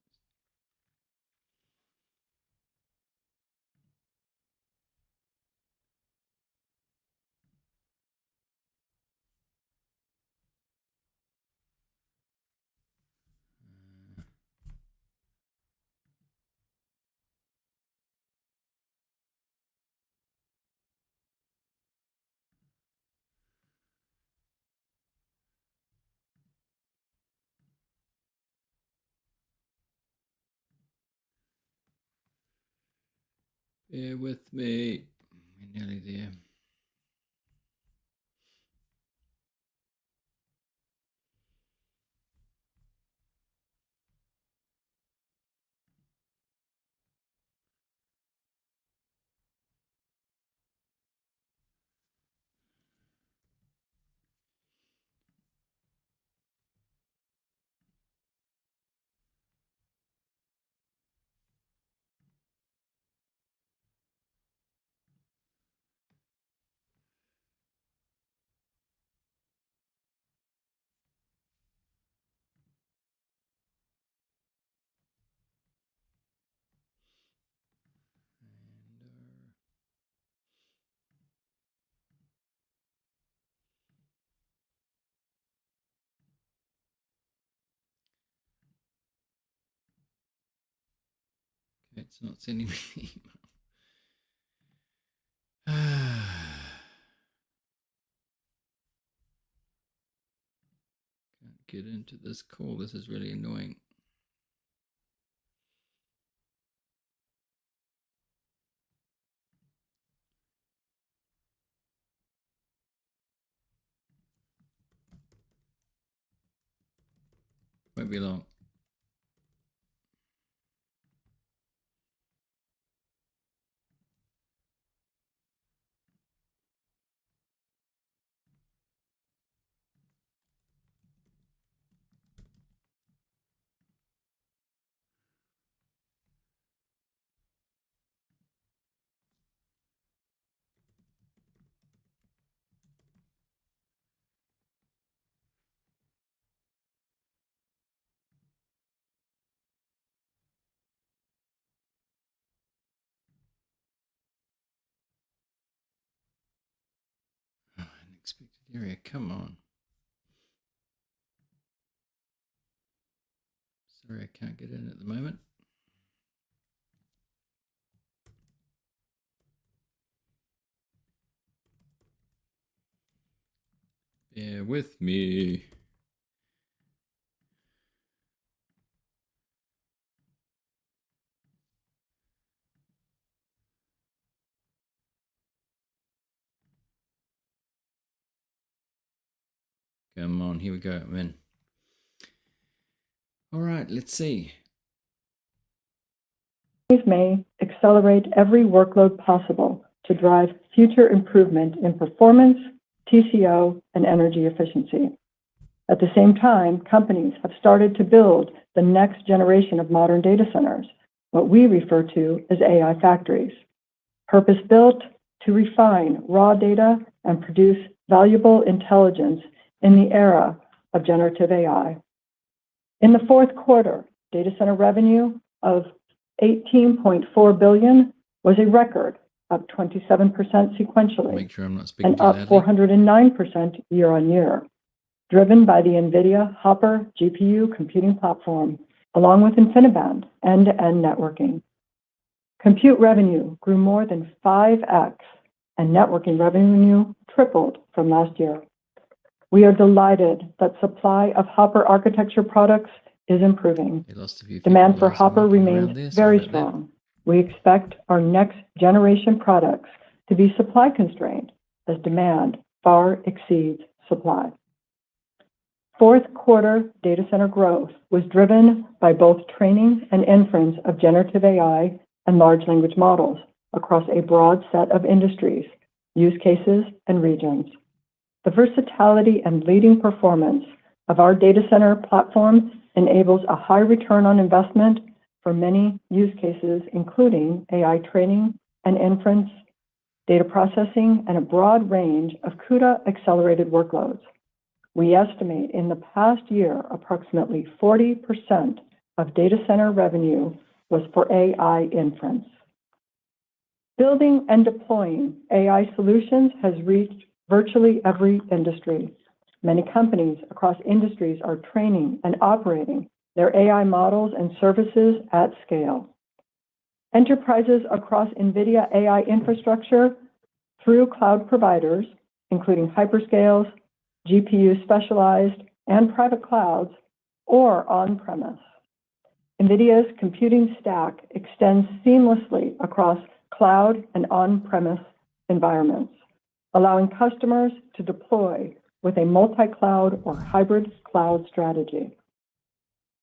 Bear with me. We're nearly there. Okay, it's not sending me the email. Can't get into this call. This is really annoying. Won't be long. Oh, unexpected area. Come on. Sorry, I can't get in at the moment. Bear with me. Come on, here we go. I'm in. All right, let's see. May accelerate every workload possible to drive future improvement in performance, TCO, and energy efficiency. At the same time, companies have started to build the next generation of modern data centers, what we refer to as AI factories, purpose-built to refine raw data and produce valuable intelligence in the era of generative AI. In the fourth quarter, data center revenue of $18.4 billion was a record, up 27% sequentially. Make sure I'm not speaking and up 409% year on year, driven by the Nvidia Hopper GPU computing platform, along with InfiniBand end-to-end networking. Compute revenue grew more than 5x, and networking revenue tripled from last year. We are delighted that supply of Hopper architecture products is improving. Demand for Hopper remains very strong. We expect our next generation products to be supply constrained as demand far exceeds supply. Fourth quarter data center growth was driven by both training and inference of generative AI and large language models across a broad set of industries, use cases, and regions. The versatility and leading performance of our data center platform enables a high return on investment for many use cases, including AI training and inference, data processing, and a broad range of CUDA-accelerated workloads. We estimate in the past year, approximately 40% of data center revenue was for AI inference. Building and deploying AI solutions has reached virtually every industry. Many companies across industries are training and operating their AI models and services at scale. Enterprises across Nvidia AI infrastructure through cloud providers, including hyperscales, GPU specialized, and private clouds, or on-premise. Nvidia's computing stack extends seamlessly across cloud and on-premise environments, allowing customers to deploy with a multi-cloud or hybrid cloud strategy.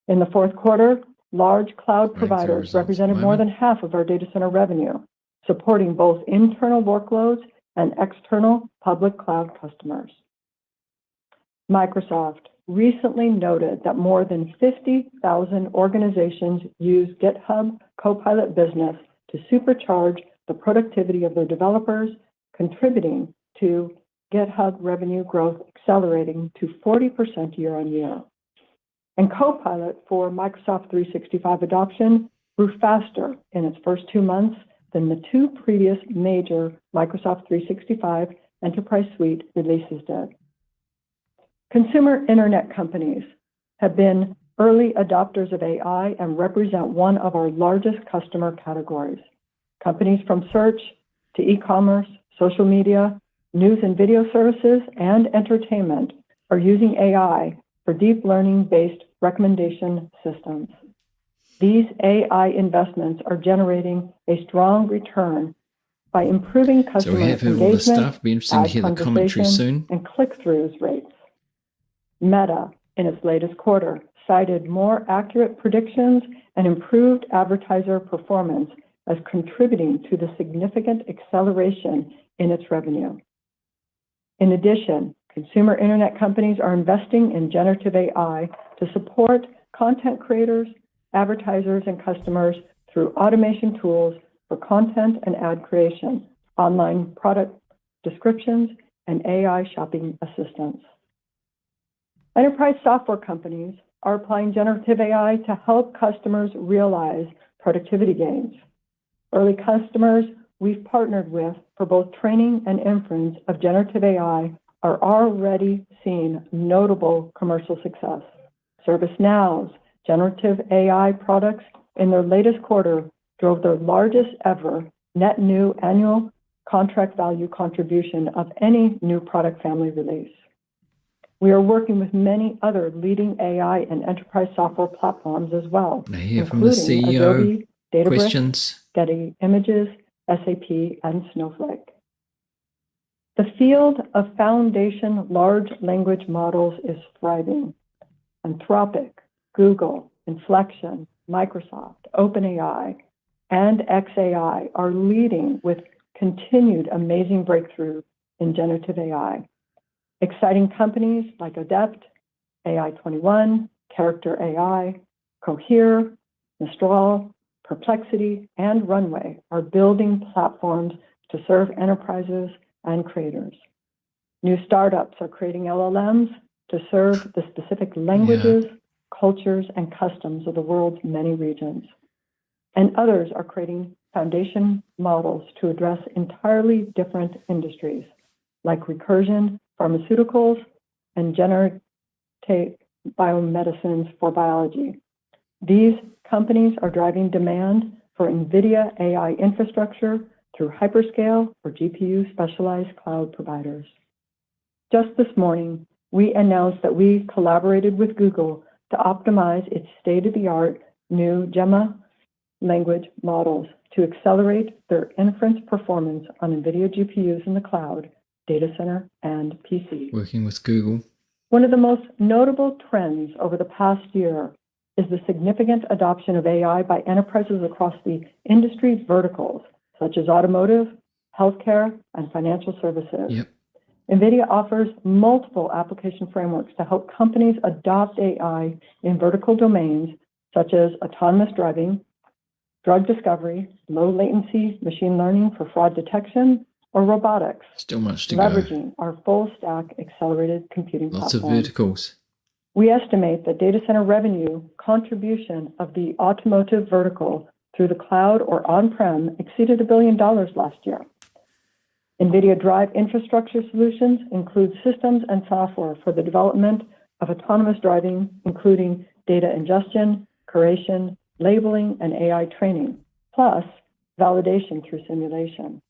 In the fourth quarter, large cloud providers represented more than half of our data center revenue, supporting both internal workloads and external public cloud customers. Microsoft recently noted that more than 50,000 organizations use GitHub Copilot Business to supercharge the productivity of their developers, contributing to GitHub revenue growth accelerating to 40% year on year. And Copilot for Microsoft 365 adoption grew faster in its first 2 months than the 2 previous major Microsoft 365 Enterprise Suite releases did. Consumer internet companies have been early adopters of AI and represent one of our largest customer categories. Companies from search to e-commerce, social media, news and video services, and entertainment are using AI for deep learning-based recommendation systems. These AI investments are generating a strong return by improving customer engagement, Be interesting to hear the commentary soon. And click-throughs rates. Meta, in its latest quarter, cited more accurate predictions and improved advertiser performance as contributing to the significant acceleration in its revenue. In addition, consumer internet companies are investing in generative AI to support content creators, advertisers, and customers through automation tools for content and ad creation, online product descriptions, and AI shopping assistance. Enterprise software companies are applying generative AI to help customers realize productivity gains. Early customers we've partnered with for both training and inference of generative AI are already seeing notable commercial success. ServiceNow's generative AI products in their latest quarter drove their largest ever net new annual contract value contribution of any new product family release. We are working with many other leading AI and enterprise software platforms as well, I hear from the CEO. Adobe, Databricks, Questions? Getty Images, SAP, and Snowflake. The field of foundation large language models is thriving. Anthropic, Google, Inflection, Microsoft, OpenAI, and xAI are leading with continued amazing breakthrough in generative AI. Exciting companies like Adept, AI21, Character AI, Cohere, Mistral, Perplexity, and Runway are building platforms to serve enterprises and creators. New startups are creating LLMs to serve the specific languages, cultures, and customs of the world's many regions. And others are creating foundation models to address entirely different industries, like recursion, pharmaceuticals, and generative biomedicines for biology. These companies are driving demand for Nvidia AI infrastructure through hyperscale or GPU specialized cloud providers. Just this morning, we announced that we collaborated with Google to optimize its state-of-the-art new Gemma language models to accelerate their inference performance on Nvidia GPUs in the cloud, data center, and PC. Working with Google. One of the most notable trends over the past year is the significant adoption of AI by enterprises across the industry verticals, such as automotive, healthcare, and financial services. Yep. NVIDIA offers multiple application frameworks to help companies adopt AI in vertical domains, such as autonomous driving, drug discovery, low latency machine learning for fraud detection, or robotics, Still much to go. leveraging our full stack accelerated computing Lots of platform. verticals. We estimate that data center revenue contribution of the automotive vertical through the cloud or on-prem exceeded $1 billion last year. NVIDIA Drive Infrastructure Solutions include systems and software for the development of autonomous driving, including data ingestion, curation, labeling, and AI training, plus validation through simulation.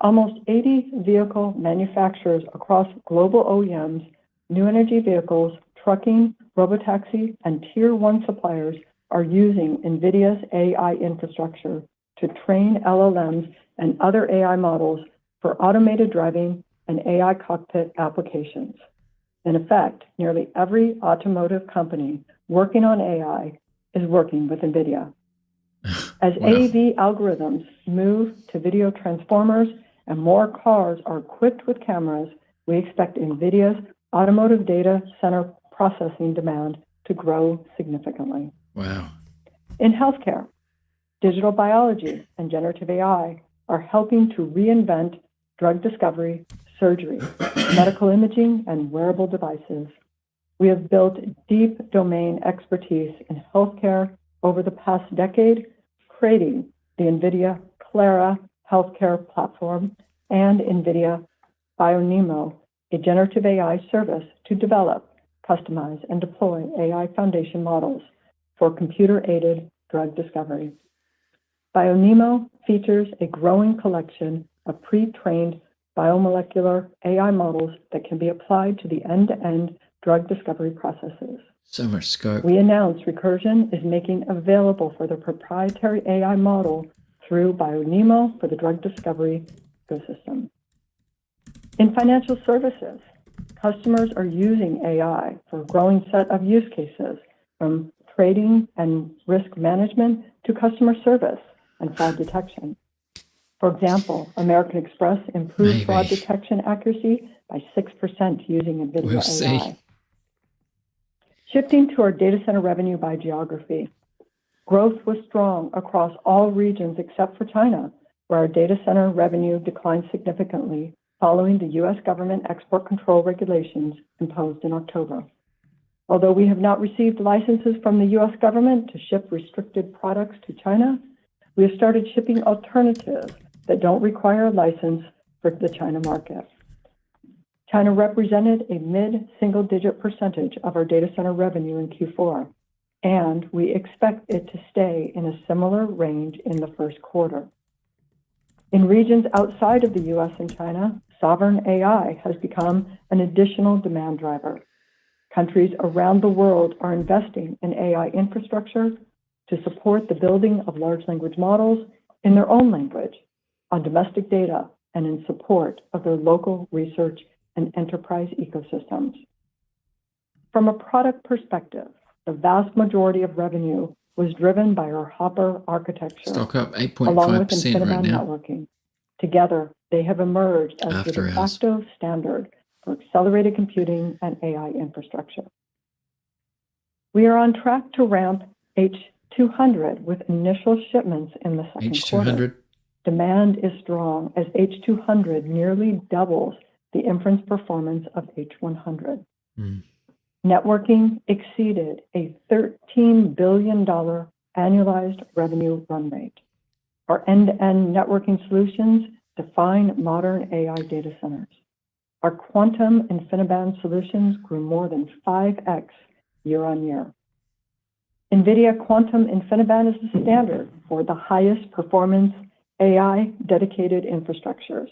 Almost 80 vehicle manufacturers across global OEMs, new energy vehicles, trucking, robotaxi, and tier 1 suppliers are using NVIDIA's AI infrastructure to train LLMs and other AI models for automated driving and AI cockpit applications. In effect, nearly every automotive company working on AI is working with NVIDIA. As Wow. AV algorithms move to video transformers and more cars are equipped with cameras, we expect NVIDIA's automotive data center processing demand to grow significantly. Wow. In healthcare, digital biology and generative AI are helping to reinvent drug discovery, surgery, medical imaging, and wearable devices. We have built deep domain expertise in healthcare over the past decade, creating the NVIDIA Clara healthcare platform and NVIDIA BioNeMo, a generative AI service to develop, customize, and deploy AI foundation models for computer-aided drug discovery. BioNeMo features a growing collection of pre-trained biomolecular AI models that can be applied to the end-to-end drug discovery processes. So much scope. We announced Recursion is making available for their proprietary AI model through BioNeMo for the drug discovery ecosystem. In financial services, customers are using AI for a growing set of use cases, from trading and risk management to customer service and fraud detection. For example, American Express improved fraud detection accuracy by 6% using NVIDIA We'll AI. see. Shifting to our data center revenue by geography, growth was strong across all regions except for China, where our data center revenue declined significantly following the U.S. government export control regulations imposed in October. Although we have not received licenses from the U.S. government to ship restricted products to China, we have started shipping alternatives that don't require a license for the China market. China represented a mid-single-digit percentage of our data center revenue in Q4, and we expect it to stay in a similar range in the first quarter. In regions outside of the U.S. and China, sovereign AI has become an additional demand driver. Countries around the world are investing in AI infrastructure to support the building of large language models in their own language, on domestic data, and in support of their local research and enterprise ecosystems. From a product perspective, the vast majority of revenue was driven by our Hopper architecture, Stock up along with 8.5% right InfiniBand now. networking. Together, they have emerged as the After de hours. facto standard for accelerated computing and AI infrastructure. We are on track to ramp H200 with initial shipments in the second quarter. H200. Demand is strong as H200 nearly doubles the inference performance of H100. Networking exceeded a $13 billion annualized revenue run rate. Our end-to-end networking solutions define modern AI data centers. Our quantum InfiniBand solutions grew more than 5x year on year. NVIDIA Quantum InfiniBand is the standard for the highest performance AI dedicated infrastructures.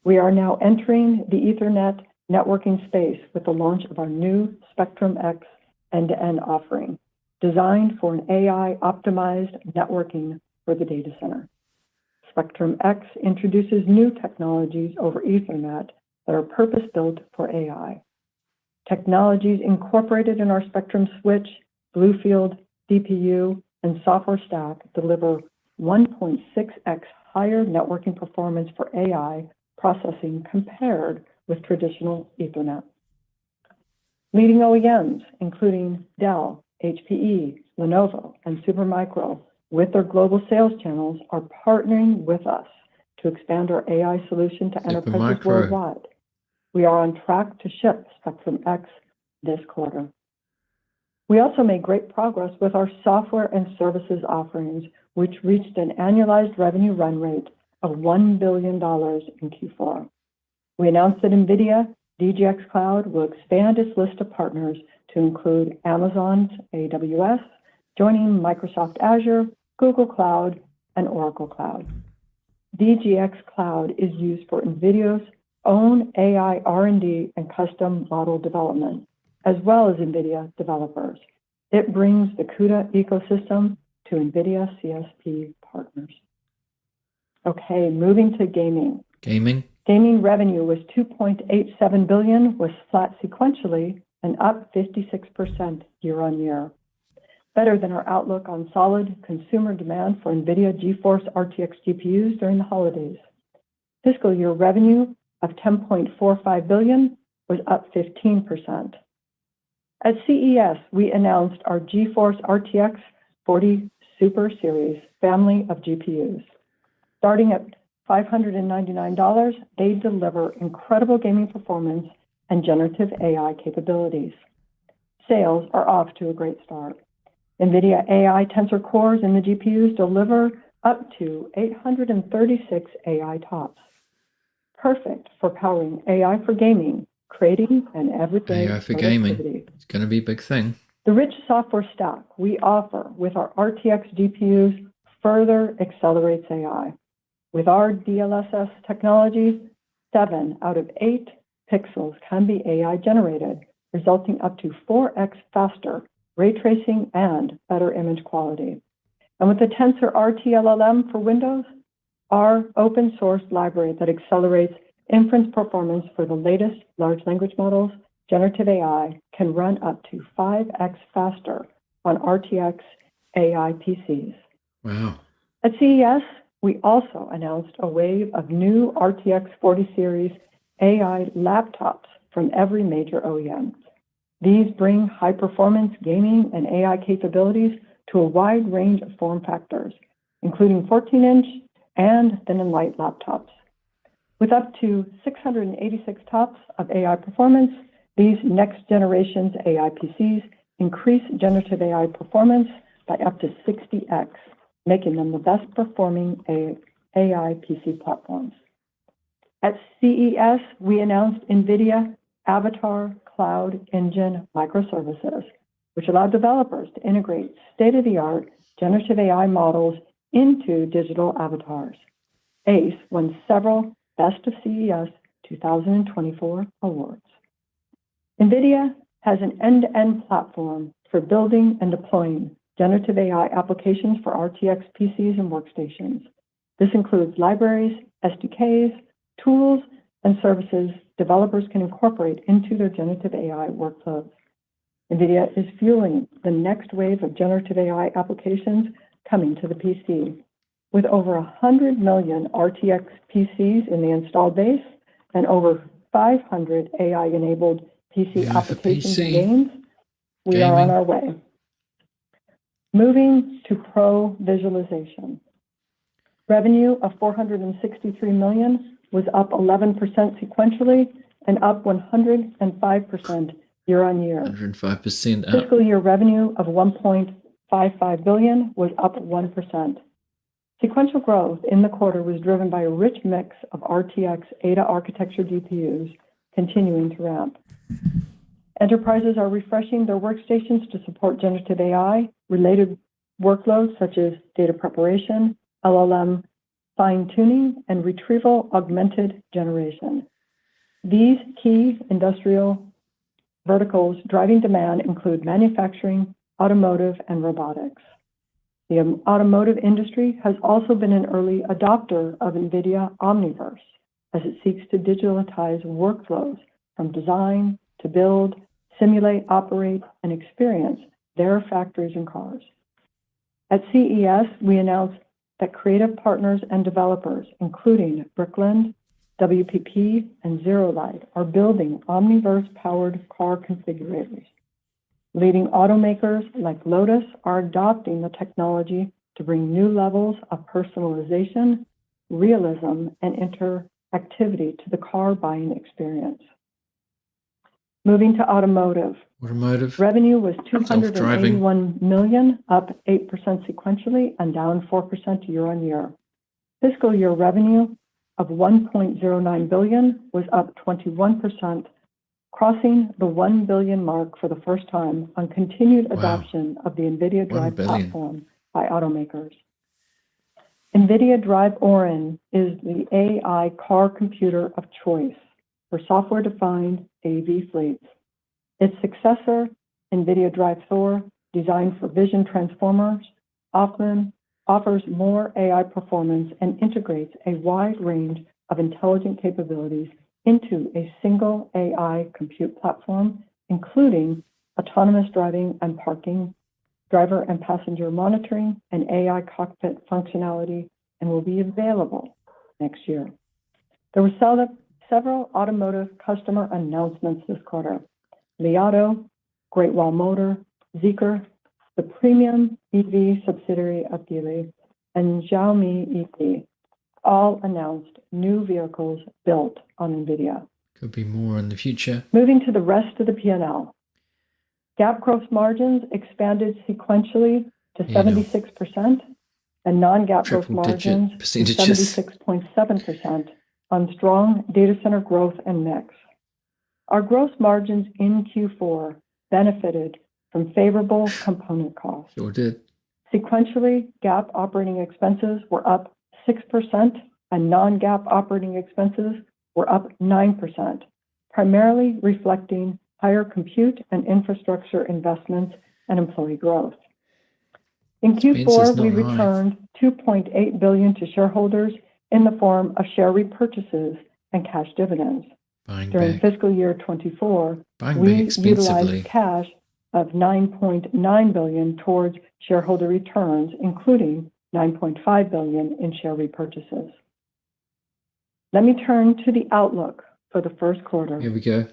We are now entering the Ethernet networking space with the launch of our new Spectrum-X end-to-end offering, designed for an AI-optimized networking for the data center. Spectrum-X introduces new technologies over Ethernet that are purpose-built for AI. Technologies incorporated in our Spectrum switch, Bluefield, DPU, and software stack deliver 1.6x higher networking performance for AI processing compared with traditional Ethernet. Leading OEMs, including Dell, HPE, Lenovo, and Supermicro, with their global sales channels, are partnering with us to expand our AI solution to enterprises Supermicro. worldwide. We are on track to ship Spectrum X this quarter. We also made great progress with our software and services offerings, which reached an annualized revenue run rate of $1 billion in Q4. We announced that Nvidia DGX Cloud will expand its list of partners to include Amazon's AWS, joining Microsoft Azure, Google Cloud, and Oracle Cloud. DGX Cloud is used for Nvidia's own AI R&D and custom model development, as well as Nvidia developers. It brings the CUDA ecosystem to Nvidia CSP partners. Okay, moving to gaming. Gaming revenue was $2.87 billion, was flat sequentially and up 56% year on year. Better than our outlook on solid consumer demand for Nvidia GeForce RTX GPUs during the holidays. Fiscal year revenue of $10.45 billion was up 15%. At CES, we announced our GeForce RTX 40 Super Series family of GPUs. Starting at $599, they deliver incredible gaming performance and generative AI capabilities. Sales are off to a great start. NVIDIA AI Tensor cores in the GPUs deliver up to 836 AI TOPS. Perfect for powering AI for gaming, creating and everyday AI for productivity. gaming. It's going to be a big thing. The rich software stack we offer with our RTX GPUs further accelerates AI. With our DLSS technologies, 7 out of 8 pixels can be AI generated, resulting up to 4x faster ray tracing and better image quality. And with the Tensor RT-LLM for Windows, our open source library that accelerates inference performance for the latest large language models, generative AI can run up to 5x faster on RTX AI PCs. Wow. At CES, we also announced a wave of new RTX 40 series AI laptops from every major OEM. These bring high-performance gaming and AI capabilities to a wide range of form factors, including 14-inch and thin and light laptops. With up to 686 TOPS of AI performance, these next generation's AI PCs increase generative AI performance by up to 60x, making them the best performing AI PC platforms. At CES, we announced NVIDIA Avatar Cloud Engine microservices, which allow developers to integrate state-of-the-art generative AI models into digital avatars. ACE won several Best of CES 2024 awards. NVIDIA has an end-to-end platform for building and deploying generative AI applications for RTX PCs and workstations. This includes libraries, SDKs, tools, and services developers can incorporate into their generative AI workflows. NVIDIA is fueling the next wave of generative AI applications coming to the PC. With over 100 million RTX PCs in the installed base and over 500 AI-enabled PC applications and games, we are on our way. Moving to Pro Visualization. Revenue of $463 million was up 11% sequentially and up 105% year on year. 105% up. Fiscal year revenue of $1.55 billion was up 1%. Sequential growth in the quarter was driven by a rich mix of RTX Ada architecture GPUs continuing to ramp. Enterprises are refreshing their workstations to support generative AI-related workloads such as data preparation, LLM fine-tuning, and retrieval augmented generation. These key industrial verticals driving demand include manufacturing, automotive, and robotics. The automotive industry has also been an early adopter of NVIDIA Omniverse as it seeks to digitize workflows from design to build, simulate, operate, and experience their factories and cars. At CES, we announced that creative partners and developers, including Brickland, WPP, and ZeroLight, are building Omniverse-powered car configurators. Leading automakers like Lotus are adopting the technology to bring new levels of personalization, realism, and interactivity to the car buying experience. Moving to automotive. Revenue was $281 million, up 8% sequentially and down 4% year on year. Fiscal year revenue of $1.09 billion was up 21%, crossing the $1 billion mark for the first time on continued adoption of the Nvidia Drive platform by automakers. Nvidia Drive Orin is the AI car computer of choice for software-defined AV fleets. Its successor, Nvidia Drive Thor, designed for vision transformers, offers more AI performance and integrates a wide range of intelligent capabilities into a single AI compute platform, including autonomous driving and parking, driver and passenger monitoring, and AI cockpit functionality, and will be available next year. There were several automotive customer announcements this quarter. Li Auto, Great Wall Motor, Zeekr, the premium EV subsidiary of Geely, and Xiaomi EV all announced new vehicles built on Nvidia. Could be more in the future. Moving to the rest of the P&L. GAAP gross margins expanded sequentially to 76%, and non-GAAP gross margins to 76.7% on strong data center growth and mix. Our gross margins in Q4 benefited from favorable component costs. Sure did. Sequentially, GAAP operating expenses were up 6%, and non-GAAP operating expenses were up 9%, primarily reflecting higher compute and infrastructure investments and employee growth. In Q4, we returned $2.8 billion to shareholders in the form of share repurchases and cash dividends. During fiscal year 24, we utilized cash of $9.9 billion towards shareholder returns, including $9.5 billion in share repurchases. Let me turn to the outlook for the first quarter. Here we go.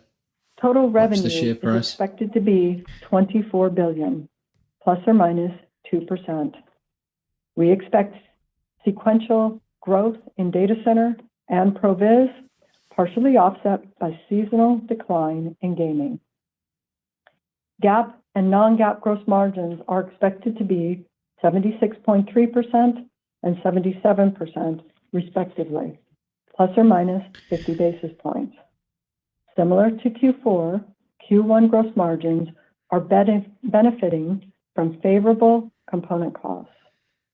Total revenue is expected to be $24 billion, plus or minus 2%. We expect sequential growth in data center and ProViz, partially offset by seasonal decline in gaming. GAAP and non-GAAP gross margins are expected to be 76.3% and 77%, respectively, plus or minus 50 basis points. Similar to Q4, Q1 gross margins are benefiting from favorable component costs.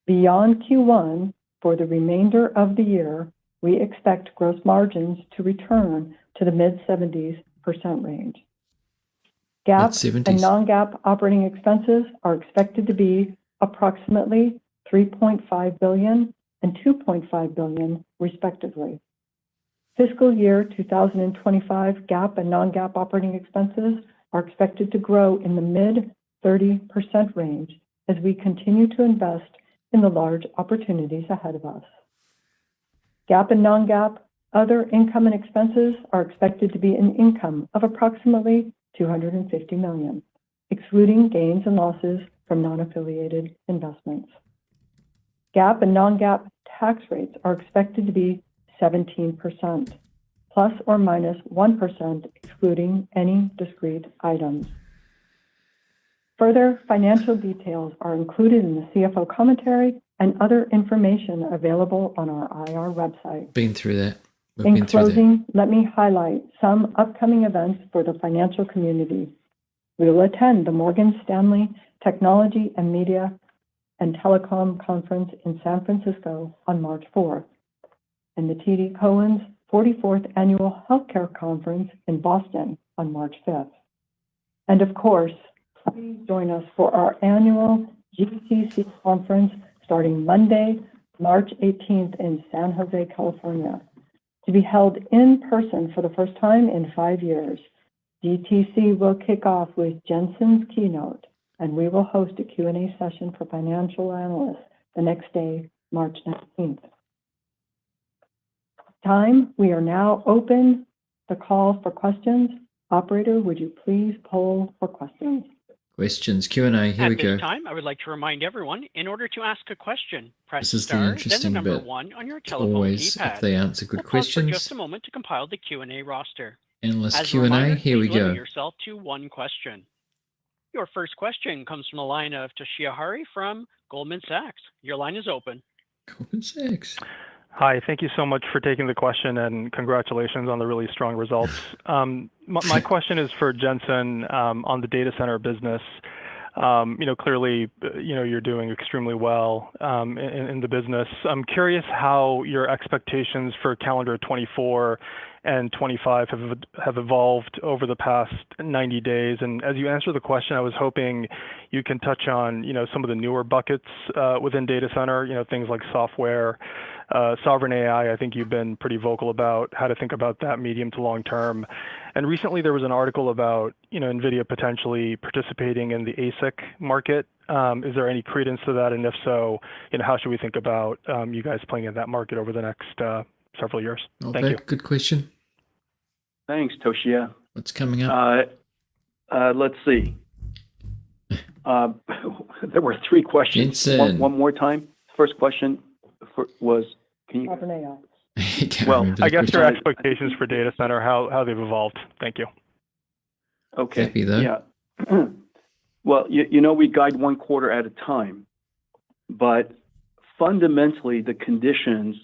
Beyond Q1, for the remainder of the year, we expect gross margins to return to the mid-70% range. GAAP and non-GAAP operating expenses are expected to be approximately $3.5 billion and $2.5 billion, respectively. Fiscal year 2025 GAAP and non-GAAP operating expenses are expected to grow in the mid-30% range as we continue to invest in the large opportunities ahead of us. GAAP and non-GAAP other income and expenses are expected to be an income of approximately $250 million, excluding gains and losses from non-affiliated investments. GAAP and non-GAAP tax rates are expected to be 17%, plus or minus 1%, excluding any discrete items. Further financial details are included in the CFO commentary and other information available on our IR website. Been through that. In closing, let me highlight some upcoming events for the financial community. We will attend the Morgan Stanley Technology and Media and Telecom Conference in San Francisco on March 4th, and the TD Cowen's 44th Annual Healthcare Conference in Boston on March 5th. And of course, please join us for our annual GTC conference starting Monday, March 18th in San Jose, California. To be held in person for the first time in 5 years, GTC will kick off with Jensen's keynote, and we will host a Q&A session for financial analysts the next day, March 19th. We are now open the call for questions. Operator, would you please poll for questions? Questions, Q&A, here we At this go. time, I would like to remind everyone, in order to ask a question, press This is the star, then the interesting number bit. 1 on your It's telephone always if keypad. they answer good We'll pause for just questions. a moment to compile the Q&A roster. Analyst As a Q&A, reminder, here we please limit go. yourself to one question. Your first question comes from the line of Toshiya Hari from Goldman Sachs. Your line is open. Goldman Sachs. Hi, thank you so much for taking the question and congratulations on the really strong results. My question is for Jensen on the data center business. Clearly, you're doing extremely well in the business. I'm curious how your expectations for calendar 24 and 25 have evolved over the past 90 days. And as you answer the question, I was hoping you can touch on, some of the newer buckets within data center, things like software, sovereign AI. I think you've been pretty vocal about how to think about that medium to long term. And recently there was an article about, Nvidia potentially participating in the ASIC market. Is there any credence to that? And if so, how should we think about you guys playing in that market over the next several years? Thank you. Good question. Thanks, Toshiya. What's coming up? Let's see. There were three questions. Jensen. One more time. First question was, can you? Sovereign AI. I guess your expectations for data center, how they've evolved. Thank you. Okay. Happy though. Yeah. Well, we guide one quarter at a time, but fundamentally the conditions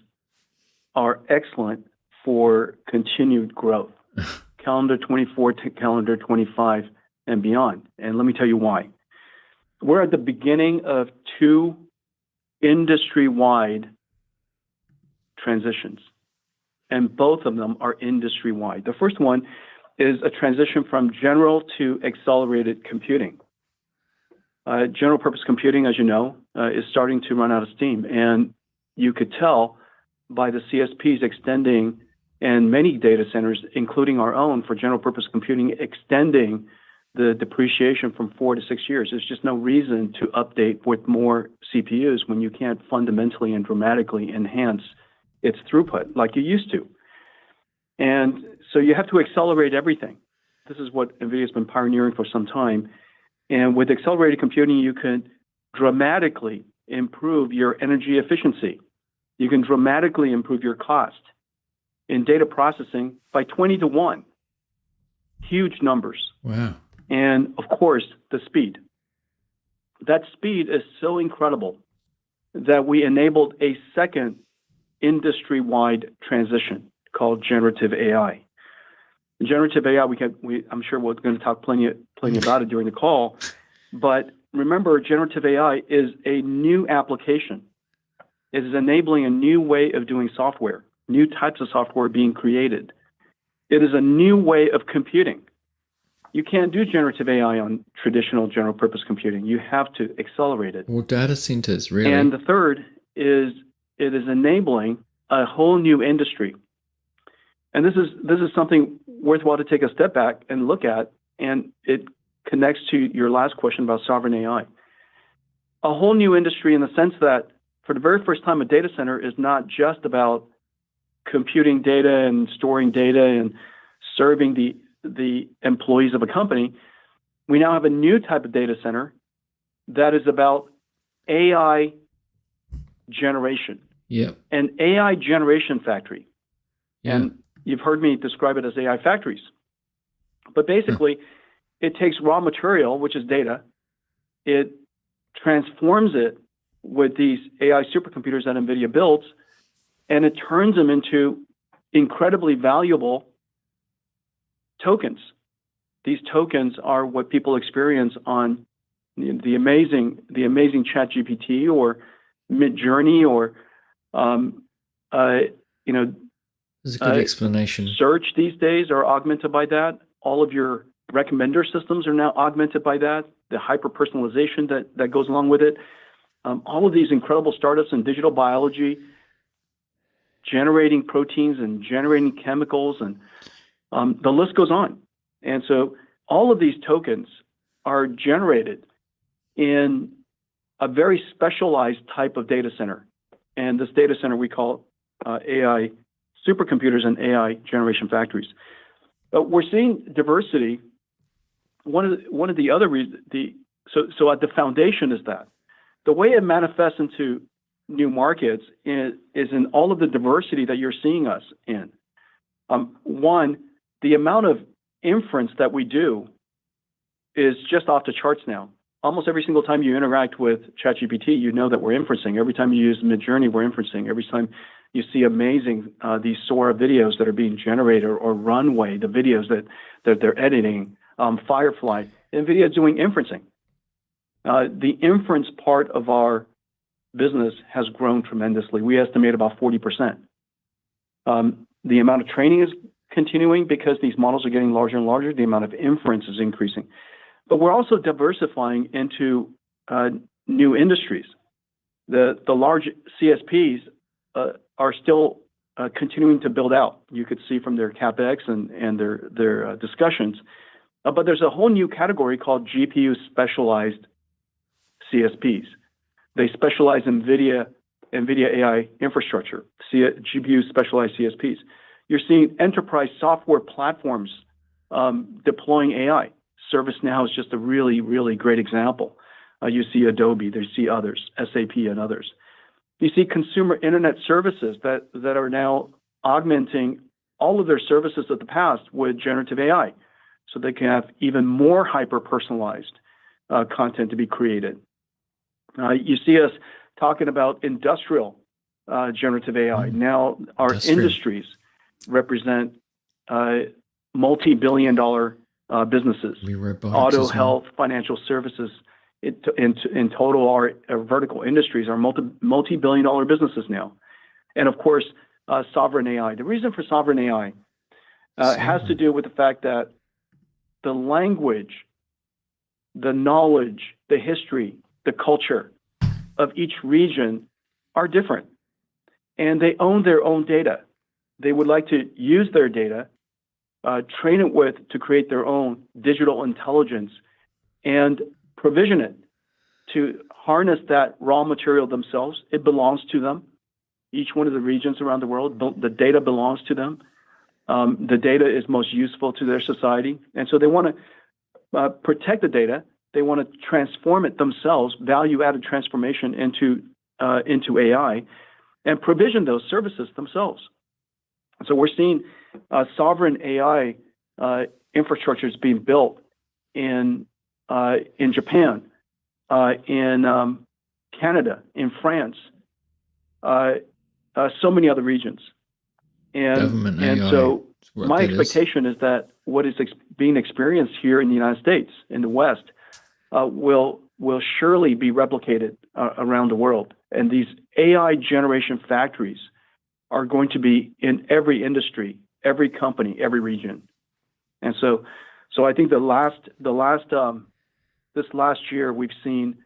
are excellent for continued growth, calendar 24 to calendar 25 and beyond. And let me tell you why. We're at the beginning of two industry-wide transitions, and both of them are industry-wide. The first one is a transition from general to accelerated computing. General purpose computing, as you know, is starting to run out of steam, and you could tell by the CSPs extending and many data centers, including our own for general purpose computing, extending the depreciation from 4 to 6 years. There's just no reason to update with more CPUs when you can't fundamentally and dramatically enhance its throughput like you used to. And so you have to accelerate everything. This is what NVIDIA has been pioneering for some time. And with accelerated computing, you can dramatically improve your energy efficiency. You can dramatically improve your cost in data processing by 20 to 1. Huge numbers. Wow. And of course, the speed. That speed is so incredible that we enabled a second industry-wide transition called generative AI. Generative AI, I'm sure we're going to talk plenty about it during the call. But remember, generative AI is a new application. It is enabling a new way of doing software, new types of software being created. It is a new way of computing. You can't do generative AI on traditional general purpose computing. You have to accelerate it. Or data centers, really. And the third is it is enabling a whole new industry. And this is something worthwhile to take a step back and look at, and it connects to your last question about sovereign AI. A whole new industry in the sense that for the very first time, a data center is not just about computing data and storing data and serving the employees of a company. We now have a new type of data center that is about AI generation. Yep. An AI generation factory. Yeah. And you've heard me describe it as AI factories. But basically, it takes raw material, which is data. It transforms it with these AI supercomputers that NVIDIA builds, and it turns them into incredibly valuable tokens. These tokens are what people experience on the amazing ChatGPT or Midjourney or This is a good explanation. Search these days are augmented by that. All of your recommender systems are now augmented by that. The hyper-personalization that goes along with it. All of these incredible startups in digital biology, generating proteins and generating chemicals, and the list goes on. And so all of these tokens are generated in a very specialized type of data center. And this data center we call AI supercomputers and AI generation factories. We're seeing diversity. One of the other reasons, So at the foundation is that. The way it manifests into new markets is in all of the diversity that you're seeing us in. One, the amount of inference that we do is just off the charts now. Almost every single time you interact with ChatGPT, you know that we're inferencing. Every time you use Midjourney, we're inferencing. Every time you see amazing these Sora videos that are being generated, or Runway, the videos that they're editing, Firefly, NVIDIA is doing inferencing. The inference part of our business has grown tremendously. We estimate about 40%. The amount of training is continuing because these models are getting larger and larger. The amount of inference is increasing. But we're also diversifying into new industries. The large CSPs are still continuing to build out. You could see from their CapEx and their discussions. But there's a whole new category called GPU specialized CSPs. They specialize in NVIDIA AI infrastructure, GPU specialized CSPs. You're seeing enterprise software platforms deploying AI. ServiceNow is just a really, really great example. You see Adobe, you see others, SAP and others. You see consumer internet services that are now augmenting all of their services of the past with generative AI, so they can have even more hyper-personalized content to be created. You see us talking about industrial generative AI. Now our industries represent multi-billion-dollar businesses. Auto, health, financial services. In total, our vertical industries are multi-billion-dollar businesses now. And of course, sovereign AI. The reason for sovereign AI has to do with the fact that the language, the knowledge, the history, the culture of each region are different. And they own their own data. They would like to use their data, train it to create their own digital intelligence, and provision it to harness that raw material themselves. It belongs to them. Each one of the regions around the world, the data belongs to them. The data is most useful to their society. And so they want to protect the data. They want to transform it themselves, value-added transformation into AI, and provision those services themselves. So we're seeing sovereign AI infrastructures being built in Japan, in Canada, in France, so many other regions. And so my expectation is that what is being experienced here in the United States, in the West, will surely be replicated around the world. And these AI generation factories are going to be in every industry, every company, every region. And so I think this last year we've seen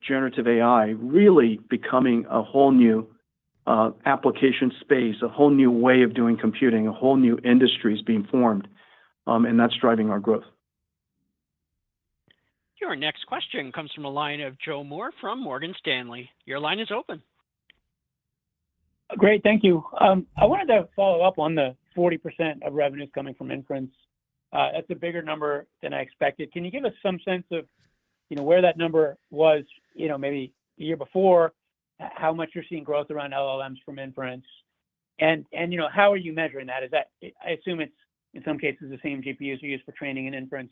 generative AI really becoming a whole new application space, a whole new way of doing computing, a whole new industries being formed, and that's driving our growth. Your next question comes from a line of Joe Moore from Morgan Stanley. Your line is open. Great, thank you. I wanted to follow up on the 40% of revenues coming from inference. That's a bigger number than I expected. Can you give us some sense of, where that number was, maybe the year before, how much you're seeing growth around LLMs from inference, and how are you measuring that? Is that, I assume it's in some cases the same GPUs you use for training and inference.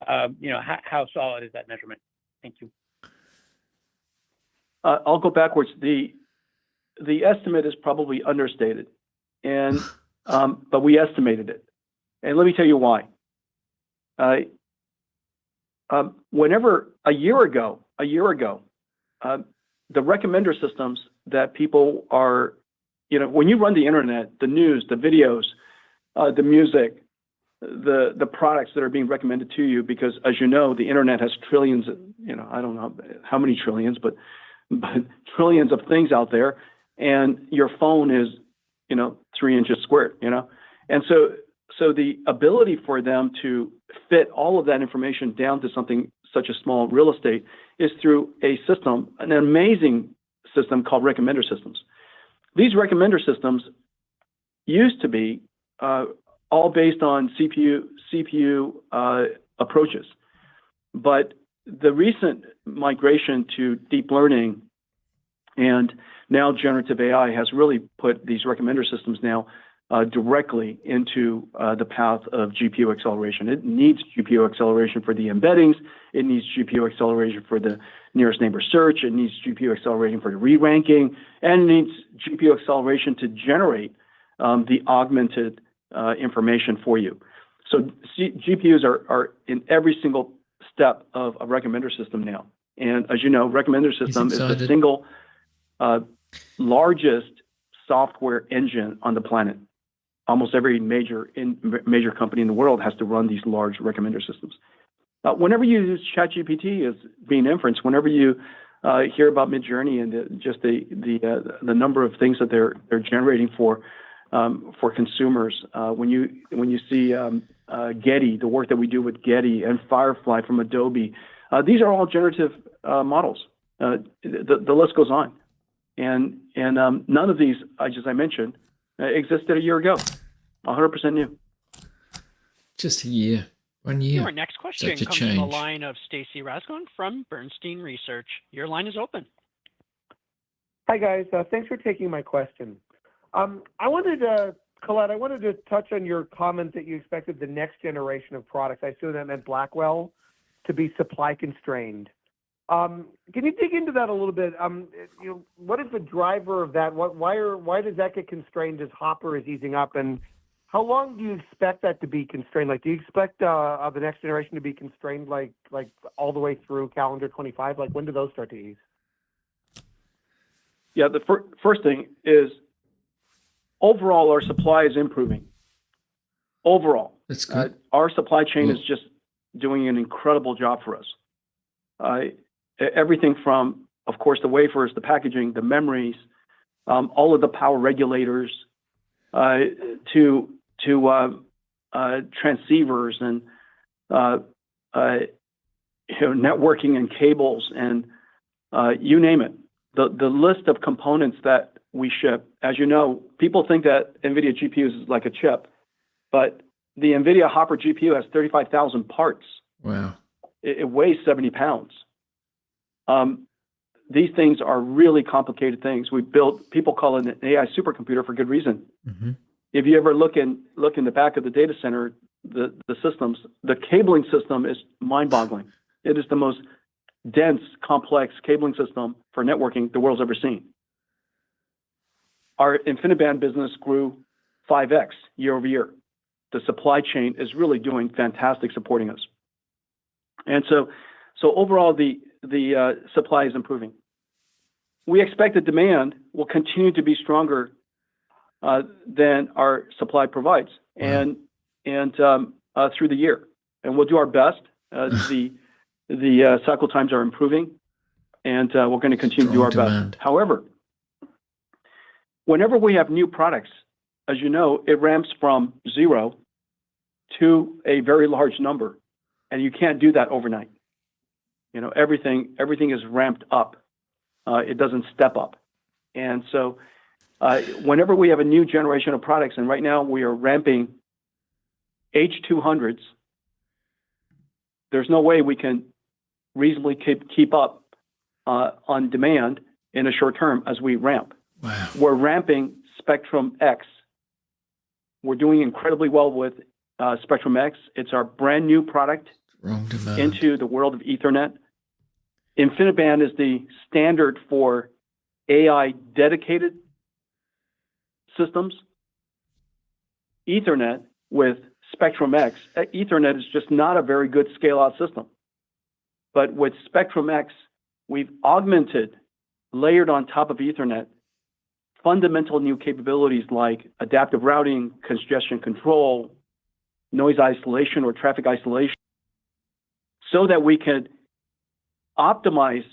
How solid is that measurement? Thank you. I'll go backwards. The estimate is probably understated, and but we estimated it, and let me tell you why. Whenever a year ago, the recommender systems that people are, when you run the internet, the news, the videos, the music, the products that are being recommended to you, because as you know, the internet has trillions, I don't know how many trillions, but trillions of things out there, and your phone is, 3 inches squared, and so the ability for them to fit all of that information down to something such a small real estate is through a system, an amazing system called recommender systems. These recommender systems used to be all based on CPU approaches, but the recent migration to deep learning and now generative AI has really put these recommender systems now directly into the path of GPU acceleration. It needs GPU acceleration for the embeddings. It needs GPU acceleration for the nearest neighbor search. It needs GPU acceleration for the re-ranking, and it needs GPU acceleration to generate the augmented information for you. So GPUs are in every single step of a recommender system now. And as you know, recommender system is the single largest software engine on the planet. Almost every major company in the world has to run these large recommender systems. Whenever you use ChatGPT as being inference, whenever you hear about Midjourney and just the number of things that they're generating for consumers, when you see Getty, the work that we do with Getty and Firefly from Adobe, these are all generative models. The list goes on, and none of these, as I mentioned, existed a year ago. 100% new. Just a year. 1 year. Your next question comes from the line of Stacy Rasgon from Bernstein Research. Your line is open. Hi, guys. Thanks for taking my question. Colette, I wanted to touch on your comment that you expected the next generation of products, I assume that meant Blackwell, to be supply constrained. Can you dig into that a little bit? What is the driver of that? Why does that get constrained as Hopper is easing up? And how long do you expect that to be constrained? Like, do you expect the next generation to be constrained like all the way through calendar 25? Like, when do those start to ease? Yeah, the first thing is overall our supply is improving. Overall, that's good. Our supply chain is just doing an incredible job for us. Everything from, of course, the wafers, the packaging, the memories, all of the power regulators, to transceivers and networking and cables and you name it. The list of components that we ship, as you know, people think that NVIDIA GPUs is like a chip, but the NVIDIA Hopper GPU has 35,000 parts. Wow. It weighs 70 pounds. These things are really complicated things. We built, people call it an AI supercomputer for good reason. Mm-hmm. If you ever look in the back of the data center, the systems, the cabling system is mind-boggling. It is the most dense, complex cabling system for networking the world's ever seen. Our InfiniBand business grew 5x year over year. The supply chain is really doing fantastic supporting us. And so overall, the supply is improving. We expect the demand will continue to be stronger than our supply provides, and through the year. And we'll do our best. The cycle times are improving, and we're going to continue to do our best. However, whenever we have new products, as you know, it ramps from 0 to a very large number, and you can't do that overnight. You know, everything is ramped up. It doesn't step up. And so whenever we have a new generation of products, and right now we are ramping H200s, there's no way we can reasonably keep up on demand in a short term as we ramp. Wow. We're ramping Spectrum X. We're doing incredibly well with Spectrum X. It's our brand new product into the world of Ethernet. InfiniBand is the standard for AI dedicated systems. Ethernet with Spectrum X. Ethernet is just not a very good scale-out system. But with Spectrum X, we've augmented, layered on top of Ethernet, fundamental new capabilities like adaptive routing, congestion control, noise isolation or traffic isolation, so that we can optimize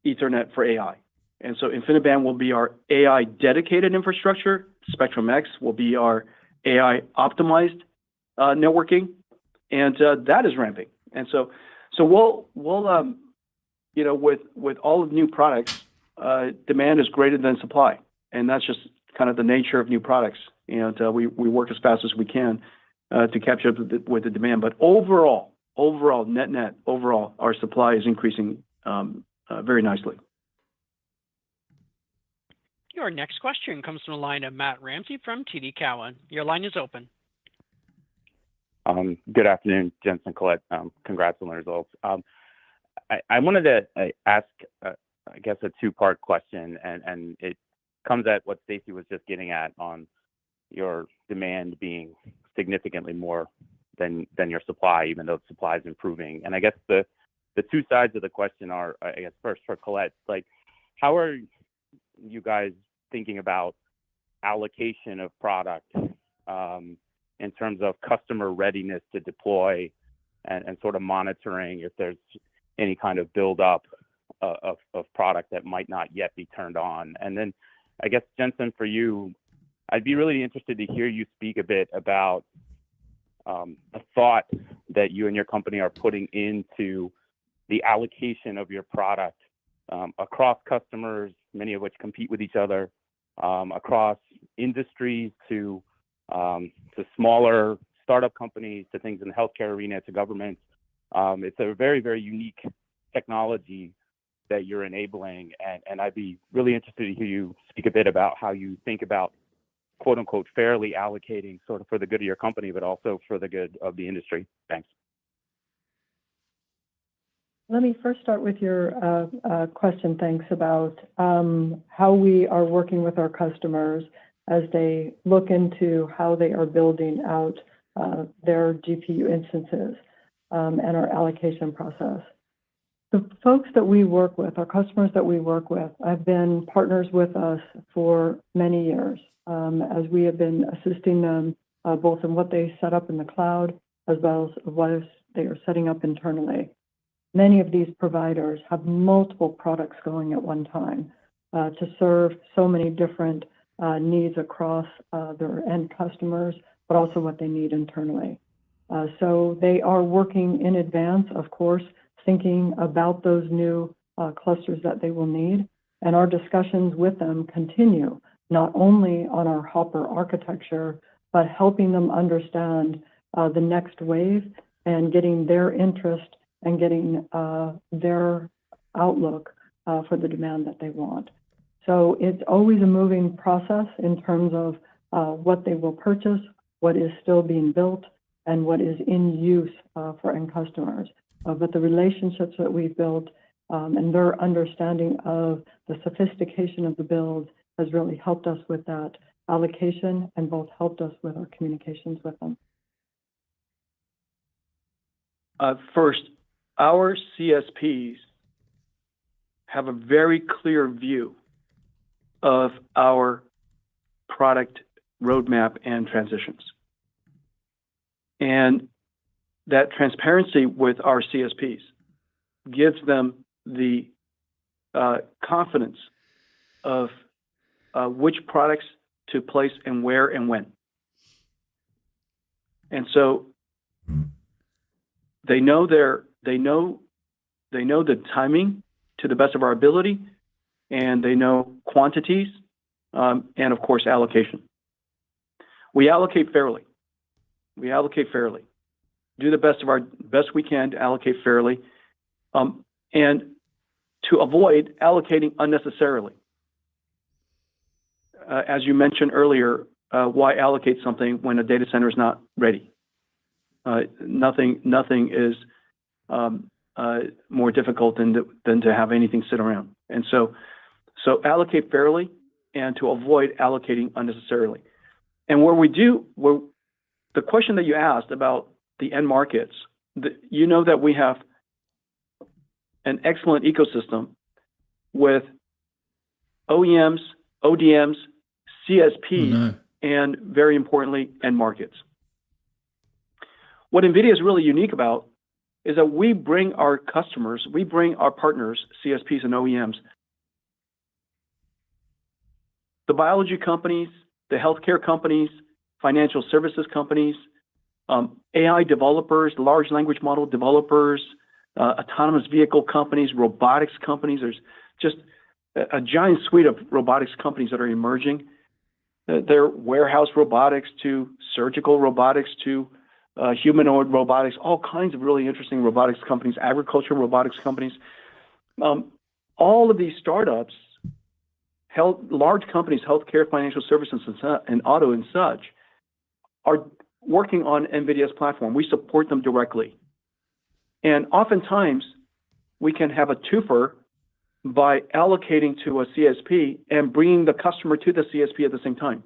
Ethernet for AI. And so InfiniBand will be our AI dedicated infrastructure. Spectrum X will be our AI optimized networking, and that is ramping. And so we'll you know, with all of the new products, demand is greater than supply, and that's just kind of the nature of new products. And we work as fast as we can to catch up with the demand. But overall, overall, net, overall, our supply is increasing very nicely. Your next question comes from the line of Matt Ramsey from TD Cowen. Your line is open. Good afternoon, Jensen, Colette. Congrats on the results. I wanted to ask, I guess, a two-part question, and it comes at what Stacy was just getting at on your demand being significantly more than your supply, even though the supply is improving. And I guess the two sides of the question are, I guess, first for Colette, like, how are you guys thinking about allocation of product in terms of customer readiness to deploy and sort of monitoring if there's any kind of buildup of product that might not yet be turned on? And then I guess, Jensen, for you, I'd be really interested to hear you speak a bit about the thought that you and your company are putting into the allocation of your product across customers, many of which compete with each other, across industries to smaller startup companies, to things in the healthcare arena, to governments. It's a very, very unique technology that you're enabling, and I'd be really interested to hear you speak a bit about how you think about, quote unquote, fairly allocating sort of for the good of your company, but also for the good of the industry. Thanks. Let me first start with your question, thanks, about how we are working with our customers as they look into how they are building out their GPU instances and our allocation process. The folks that we work with, our customers that we work with, have been partners with us for many years as we have been assisting them both in what they set up in the cloud as well as what they are setting up internally. Many of these providers have multiple products going at one time to serve so many different needs across their end customers, but also what they need internally. So they are working in advance, of course, thinking about those new clusters that they will need. And our discussions with them continue, not only on our Hopper architecture, but helping them understand the next wave and getting their interest and getting their outlook for the demand that they want. So it's always a moving process in terms of what they will purchase, what is still being built, and what is in use for end customers. But the relationships that we've built and their understanding of the sophistication of the build has really helped us with that allocation and both helped us with our communications with them. First, our CSPs have a very clear view of our product roadmap and transitions. And that transparency with our CSPs gives them the confidence of which products to place and where and when. And so they know the timing to the best of our ability, and they know quantities, and of course allocation. We allocate fairly. Do the best we can to allocate fairly, and to avoid allocating unnecessarily. As you mentioned earlier, why allocate something when a data center is not ready? Nothing is more difficult than to have anything sit around. And so allocate fairly and to avoid allocating unnecessarily. And the question that you asked about the end markets, you know that we have an excellent ecosystem with OEMs, ODMs, CSPs, and very importantly, end markets. What NVIDIA is really unique about is that we bring our customers, we bring our partners, CSPs and OEMs, the biology companies, the healthcare companies, financial services companies, AI developers, large language model developers, autonomous vehicle companies, robotics companies. There's just a giant suite of robotics companies that are emerging. They're warehouse robotics to surgical robotics to humanoid robotics, all kinds of really interesting robotics companies, agriculture robotics companies. All of these startups, large companies, healthcare, financial services, and auto and such, are working on NVIDIA's platform. We support them directly. And oftentimes, we can have a twofer by allocating to a CSP and bringing the customer to the CSP at the same time.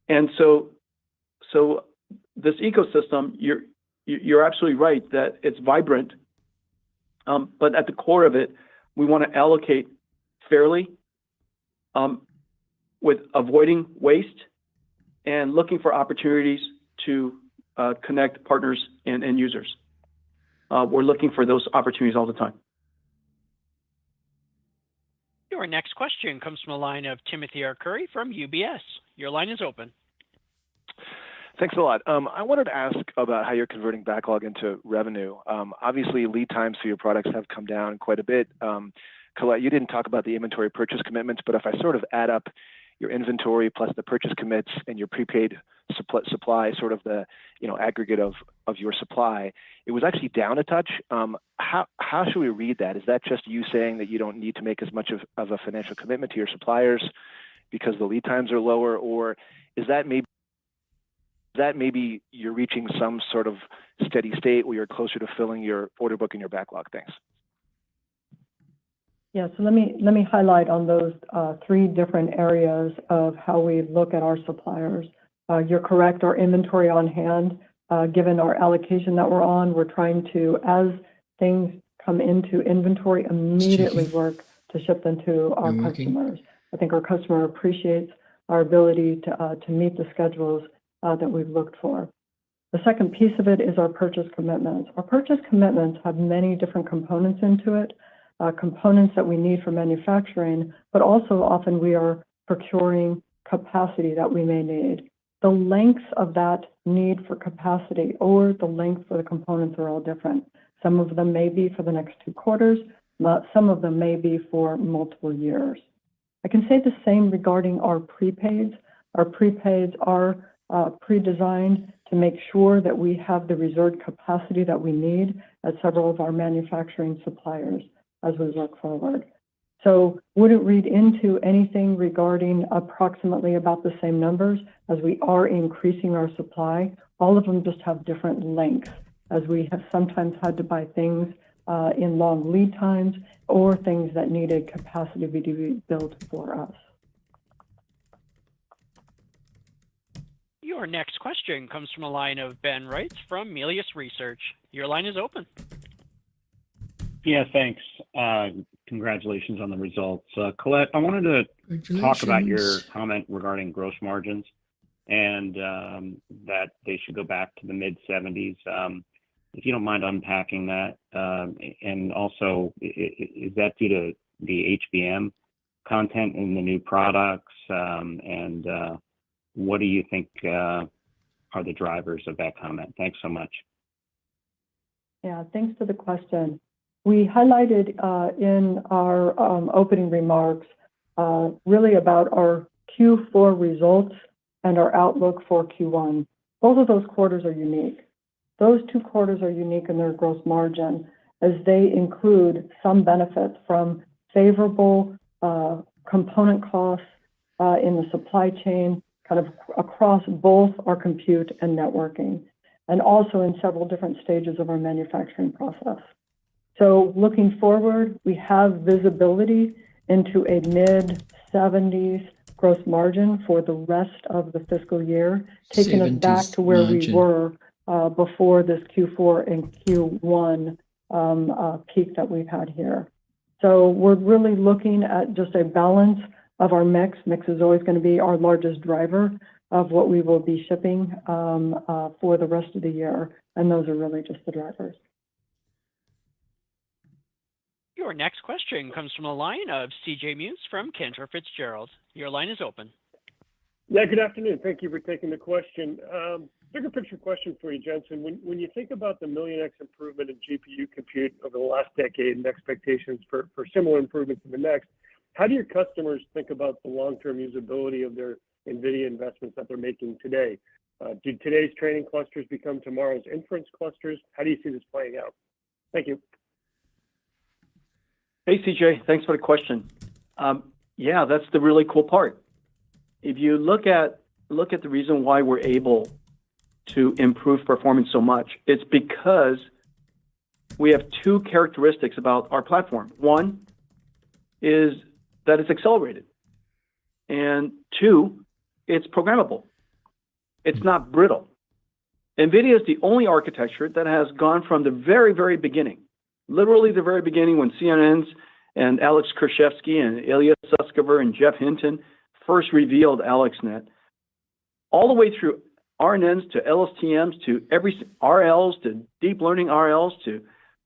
And so this ecosystem, you're absolutely right that it's vibrant, but at the core of it, we want to allocate fairly, with avoiding waste and looking for opportunities to connect partners and end users. We're looking for those opportunities all the time. Your next question comes from a line of Timothy Arcuri from UBS. Your line is open. Thanks a lot. I wanted to ask about how you're converting backlog into revenue. Obviously, lead times for your products have come down quite a bit. Colette, you didn't talk about the inventory purchase commitments, but if I sort of add up your inventory plus the purchase commits and your prepaid supply, sort of the aggregate of your supply, it was actually down a touch. How should we read that? Is that just you saying that you don't need to make as much of a financial commitment to your suppliers because the lead times are lower, or is that maybe you're reaching some sort of steady state where you're closer to filling your order book and your backlog? Thanks. Yeah, so let me highlight on those three different areas of how we look at our suppliers. You're correct, our inventory on hand, given our allocation that we're on, we're trying to, as things come into inventory, immediately work to ship them to our customers. I think our customer appreciates our ability to meet the schedules that we've looked for. The second piece of it is our purchase commitments. Our purchase commitments have many different components into it, components that we need for manufacturing, but also often we are procuring capacity that we may need. The lengths of that need for capacity or the length for the components are all different. Some of them may be for the next 2 quarters, but some of them may be for multiple years. I can say the same regarding our prepaids. Our prepaids are pre-designed to make sure that we have the reserved capacity that we need at several of our manufacturing suppliers as we look forward. So wouldn't read into anything regarding approximately about the same numbers as we are increasing our supply. All of them just have different lengths as we have sometimes had to buy things in long lead times or things that needed capacity to be built for us. Your next question comes from a line of Ben Reitz from Melius Research. Your line is open. Yeah, thanks. Congratulations on the results. Colette, I wanted to talk about your comment regarding gross margins and that they should go back to the mid-70s. If you don't mind unpacking that. And also, is that due to the HBM content in the new products? And what do you think are the drivers of that comment? Thanks so much. Yeah, thanks for the question. We highlighted in our opening remarks really about our Q4 results and our outlook for Q1. Both of those quarters are unique. Those 2 quarters are unique in their gross margin as they include some benefits from favorable component costs in the supply chain, kind of across both our compute and networking, and also in several different stages of our manufacturing process. So looking forward, we have visibility into a mid-70s gross margin for the rest of the fiscal year, taking us back to where we were before this Q4 and Q1 peak that we've had here. So we're really looking at just a balance of our mix. Mix is always going to be our largest driver of what we will be shipping for the rest of the year, and those are really just the drivers. Your next question comes from a line of CJ Muse from Cantor Fitzgerald. Your line is open. Yeah, good afternoon. Thank you for taking the question. Bigger picture question for you, Jensen. When you think about the million-X improvement in GPU compute over the last decade and expectations for similar improvements in the next, how do your customers think about the long-term usability of their NVIDIA investments that they're making today? Do today's training clusters become tomorrow's inference clusters? How do you see this playing out? Thank you. Hey, CJ, thanks for the question. Yeah, that's the really cool part. If you look at the reason why we're able to improve performance so much, it's because we have two characteristics about our platform. One is that it's accelerated, and two, it's programmable. It's not brittle. NVIDIA is the only architecture that has gone from the very, very beginning, literally the very beginning when CNNs and Alex Kershevsky and Ilya Sutskever and Jeff Hinton first revealed AlexNet, all the way through RNNs to LSTMs to every RLs to deep learning RLs to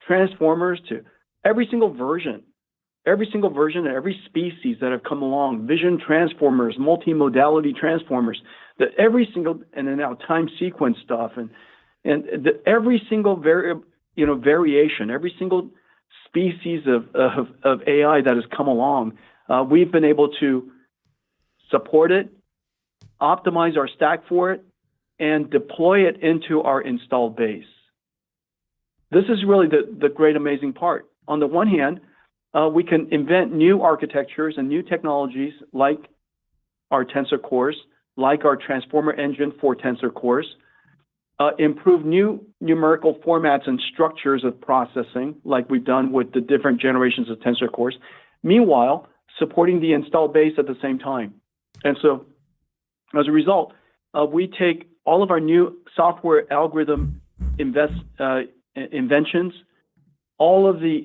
transformers to every single version and every species that have come along, vision transformers, multimodality transformers, that every single, and then now time sequence stuff, every single variation, every single species of AI that has come along, we've been able to support it, optimize our stack for it, and deploy it into our installed base. This is really the great, amazing part. On the one hand, we can invent new architectures and new technologies like our tensor cores, like our transformer engine for tensor cores, improve new numerical formats and structures of processing, like we've done with the different generations of tensor cores, meanwhile, supporting the installed base at the same time. And so, as a result, we take all of our new software algorithm inventions, all of the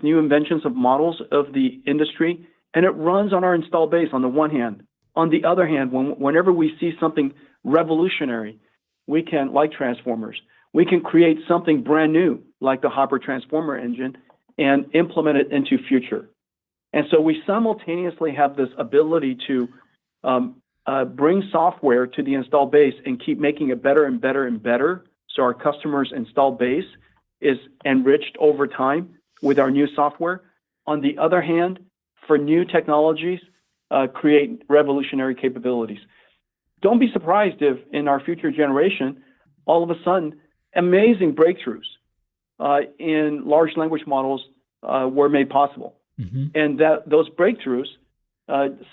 new inventions of models of the industry, and it runs on our installed base on the one hand. On the other hand, whenever we see something revolutionary, we can, like transformers, we can create something brand new, like the Hopper transformer engine, and implement it into future. And so we simultaneously have this ability to bring software to the installed base and keep making it better and better and better, so our customers' installed base is enriched over time with our new software. On the other hand, for new technologies, create revolutionary capabilities. Don't be surprised if in our future generation, all of a sudden, amazing breakthroughs in large language models were made possible. Mm-hmm. And that those breakthroughs,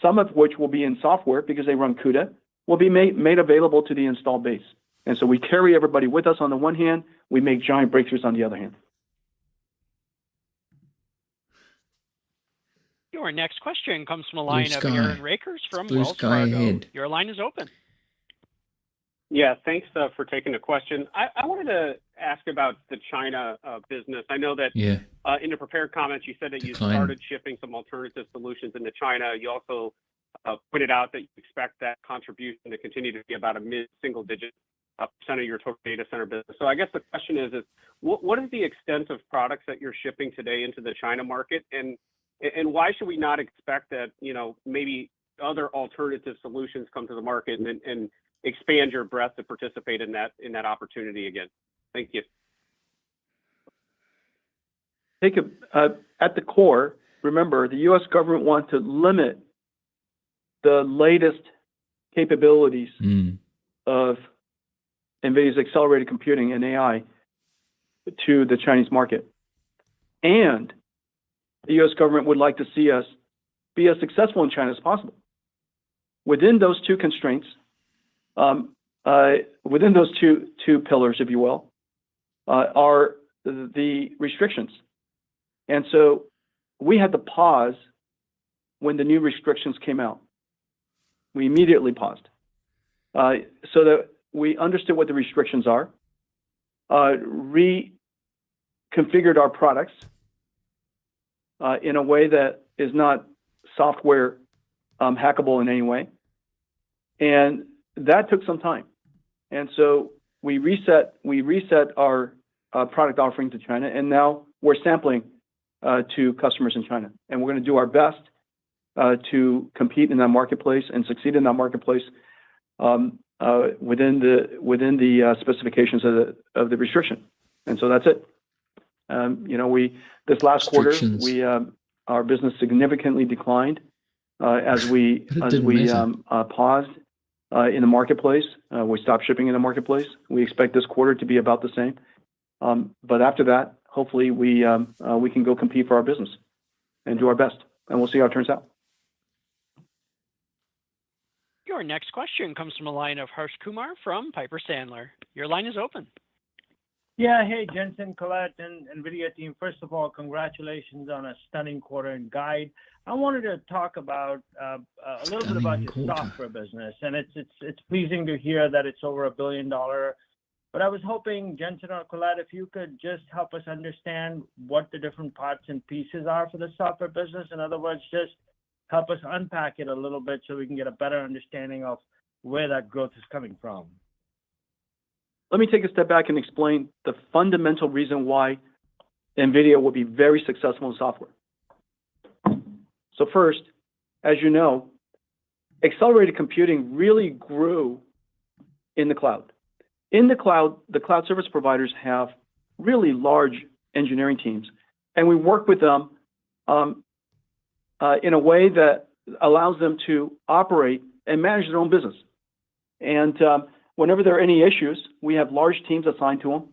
some of which will be in software because they run CUDA, will be made available to the installed base. And so we carry everybody with us on the one hand, we make giant breakthroughs on the other hand. Your next question comes from a line of Aaron Rakers from Blue Wells Sky Fargo. ahead. Your line is open. Yeah, thanks for taking the question. I wanted to ask about the China business. I know that in the prepared comments, you said that you started shipping some alternative solutions into China. You also pointed out that you expect that contribution to continue to be about a mid-single digit percent of your total data center business. So I guess the question is what is the extent of products that you're shipping today into the China market? And why should we not expect that, maybe other alternative solutions come to the market and expand your breadth to participate in that opportunity again? Thank you. At the core, remember, the U.S. government wants to limit the latest capabilities of NVIDIA's accelerated computing and AI to the Chinese market. And the U.S. government would like to see us be as successful in China as possible. Within those two constraints, within those two pillars, if you will, are the restrictions. And so we had to pause when the new restrictions came out. We immediately paused so that we understood what the restrictions are, reconfigured our products in a way that is not software hackable in any way. And that took some time. And so we reset our product offering to China, and now we're sampling to customers in China. And we're going to do our best to compete in that marketplace and succeed in that marketplace within the specifications of the restriction. And so that's it. This last quarter, our business significantly declined as we paused in the marketplace. We stopped shipping in the marketplace. We expect this quarter to be about the same. But after that, hopefully we can go compete for our business and do our best, and we'll see how it turns out. Your next question comes from a line of Harsh Kumar from Piper Sandler. Your line is open. Yeah, hey, Jensen, Colette, and NVIDIA team. First of all, congratulations on a stunning quarter and guide. I wanted to talk about a little bit about your software business, and it's pleasing to hear that it's over $1 billion. But I was hoping, Jensen or Colette, if you could just help us understand what the different parts and pieces are for the software business. In other words, just help us unpack it a little bit so we can get a better understanding of where that growth is coming from. Let me take a step back and explain the fundamental reason why NVIDIA will be very successful in software. So first, as you know, accelerated computing really grew in the cloud. In the cloud service providers have really large engineering teams, and we work with them in a way that allows them to operate and manage their own business. And whenever there are any issues, we have large teams assigned to them,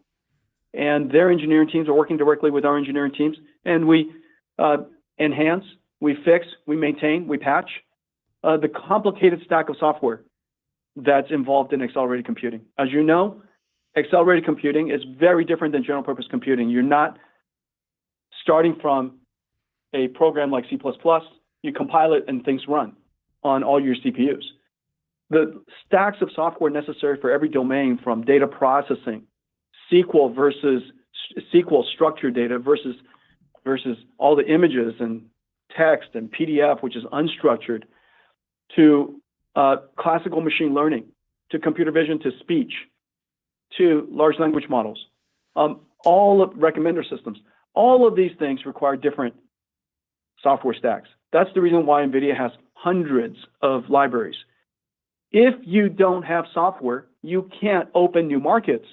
and their engineering teams are working directly with our engineering teams, and we enhance, we fix, we maintain, we patch the complicated stack of software that's involved in accelerated computing. As you know, accelerated computing is very different than general purpose computing. You're not starting from a program like C++, you compile it and things run on all your CPUs. The stacks of software necessary for every domain, from data processing, SQL versus SQL structured data versus all the images and text and PDF, which is unstructured, to classical machine learning, to computer vision, to speech, to large language models, all of recommender systems. All of these things require different software stacks. That's the reason why NVIDIA has hundreds of libraries. If you don't have software, you can't open new markets.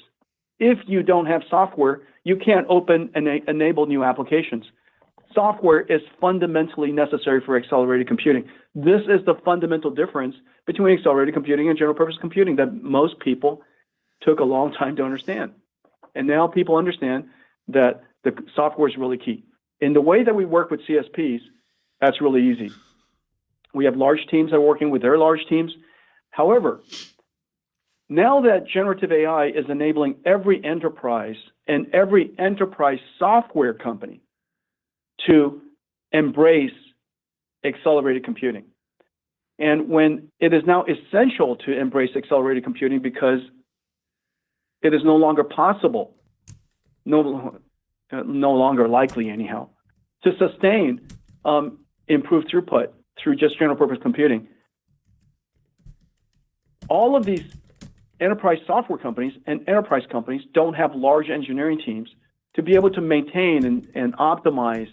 If you don't have software, you can't open and enable new applications. Software is fundamentally necessary for accelerated computing. This is the fundamental difference between accelerated computing and general purpose computing that most people took a long time to understand. And now people understand that the software is really key. In the way that we work with CSPs, that's really easy. We have large teams that are working with their large teams. However, now that generative AI is enabling every enterprise and every enterprise software company to embrace accelerated computing. And when it is now essential to embrace accelerated computing because it is no longer possible, no longer likely anyhow, to sustain improved throughput through just general purpose computing. All of these enterprise software companies and enterprise companies don't have large engineering teams to be able to maintain and optimize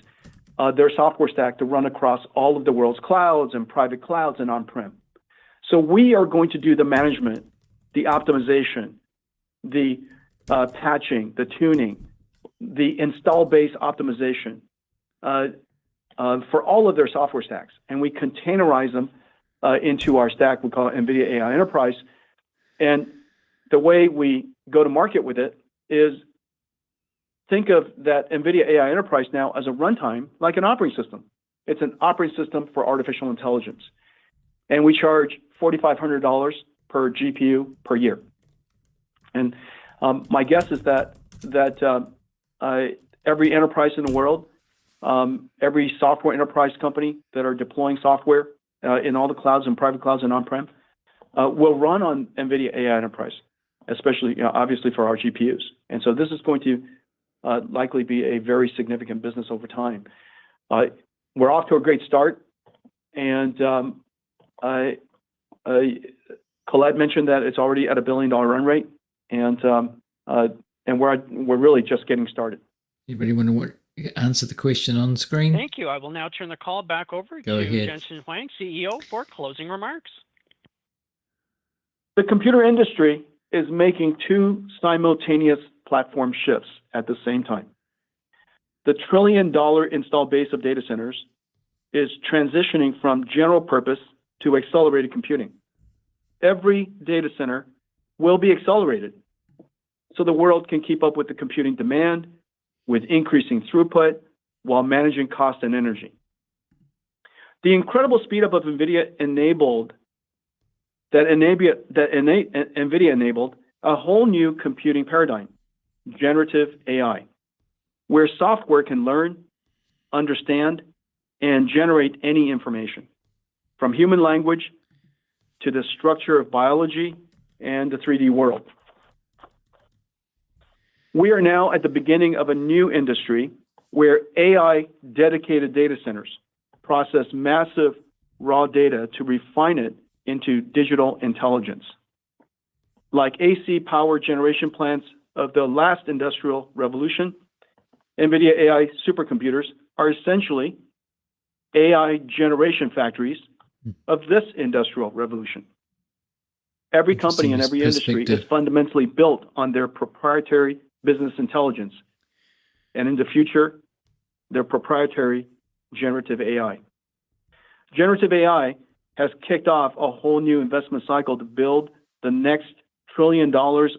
their software stack to run across all of the world's clouds and private clouds and on-prem. So we are going to do the management, the optimization, the patching, the tuning, the install base optimization for all of their software stacks. And we containerize them into our stack. We call it NVIDIA AI Enterprise. And the way we go to market with it is think of that NVIDIA AI Enterprise now as a runtime like an operating system. It's an operating system for artificial intelligence. And we charge $4,500 per GPU per year. And my guess is that every enterprise in the world, every software enterprise company that are deploying software in all the clouds and private clouds and on-prem will run on NVIDIA AI Enterprise, especially, obviously, for our GPUs. And so this is going to likely be a very significant business over time. We're off to a great start, and Colette mentioned that it's already at $1 billion run rate, and we're really just getting started. Anybody want to answer the question on screen? Thank you. I will now turn the call back over to Jensen Huang, CEO, for closing remarks. The computer industry is making two simultaneous platform shifts at the same time. The $1 trillion install base of data centers is transitioning from general purpose to accelerated computing. every data center will be accelerated so the world can keep up with the computing demand with increasing throughput while managing cost and energy. The incredible speed up of NVIDIA enabled a whole new computing paradigm, generative AI, where software can learn, understand, and generate any information, from human language to the structure of biology and the 3D world. We are now at the beginning of a new industry where AI-dedicated data centers process massive raw data to refine it into digital intelligence. Like AC power generation plants of the last industrial revolution, NVIDIA AI supercomputers are essentially AI generation factories of this industrial revolution. Every company and every industry is fundamentally built on their proprietary business intelligence, and in the future, their proprietary generative AI. Generative AI has kicked off a whole new investment cycle to build the next $1 trillion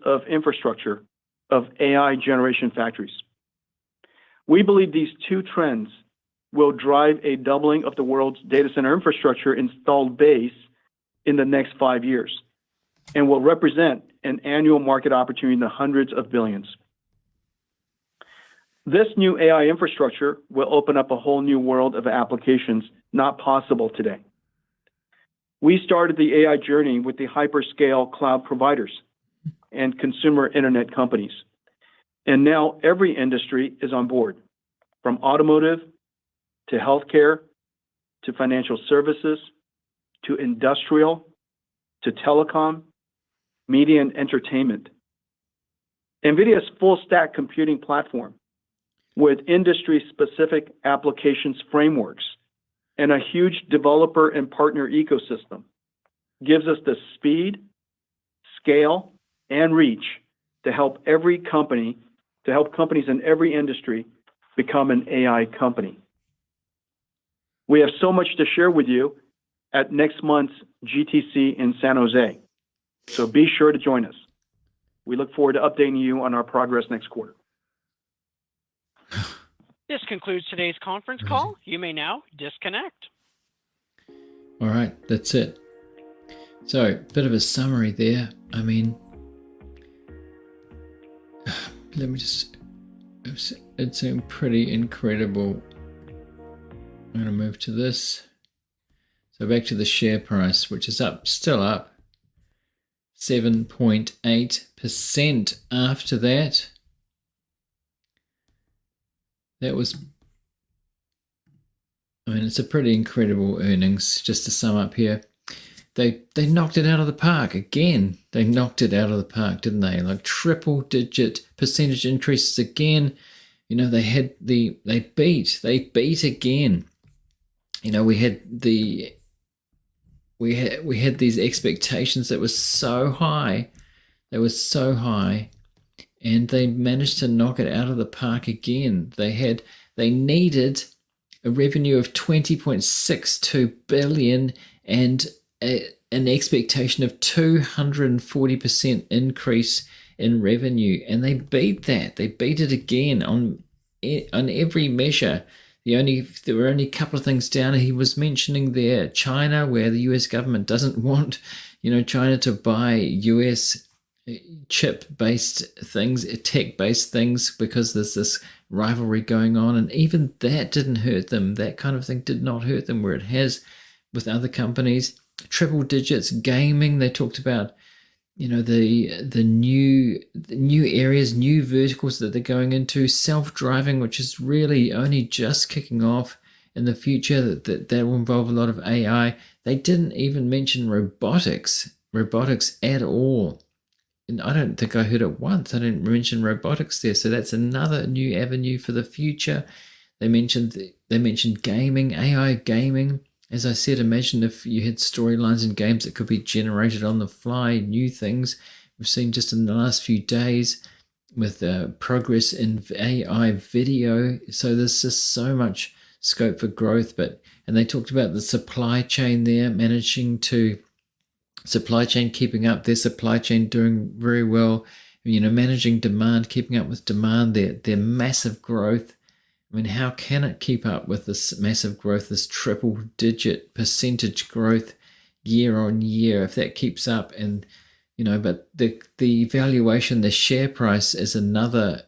of infrastructure of AI generation factories. We believe these two trends will drive a doubling of the world's data center infrastructure installed base in the next 5 years and will represent an annual market opportunity in the hundreds of billions. This new AI infrastructure will open up a whole new world of applications not possible today. We started the AI journey with the hyperscale cloud providers and consumer internet companies. And now every industry is on board, from automotive to healthcare to financial services to industrial to telecom, media and entertainment. NVIDIA's full stack computing platform with industry-specific applications frameworks and a huge developer and partner ecosystem gives us the speed, scale, and reach to help companies in every industry become an AI company. We have so much to share with you at next month's GTC in San Jose, so be sure to join us. We look forward to updating you on our progress next quarter. This concludes today's conference call. You may now disconnect. All right, that's it. So, bit of a summary there. I mean, let me just, it's pretty incredible. I'm going to move to this. So back to the share price, which is up, still up 7.8% after that. That was, I mean, it's a pretty incredible earnings. Just to sum up here, they knocked it out of the park again. They knocked it out of the park, didn't they? Like triple-digit percentage increases again. You know, they beat again. You know, we had these expectations that were so high. They were so high. And they managed to knock it out of the park again. They needed a revenue of 20.62 billion and an expectation of 240% increase in revenue, and they beat that. They beat it again on every measure. There were only a couple of things down. He was mentioning there China, where the US government doesn't want, China to buy US chip-based things, tech-based things, because there's this rivalry going on, and even that didn't hurt them. That kind of thing did not hurt them, where it has with other companies. Triple digits. Gaming, they talked about, the new areas, new verticals that they're going into. Self-driving, which is really only just kicking off in the future. That will involve a lot of AI. They didn't even mention robotics at all. And I don't think I heard it once. I didn't mention robotics there. So that's another new avenue for the future. They mentioned gaming, AI gaming. As I said, imagine if you had storylines in games that could be generated on the fly, new things we've seen just in the last few days with progress in AI video. So there's just so much scope for growth. And they talked about the supply chain there, managing to Supply chain keeping up, their supply chain doing very well, managing demand, keeping up with demand, their massive growth. I mean, how can it keep up with this massive growth, this triple digit percentage growth year on year, if that keeps up? And, but the valuation, the share price is another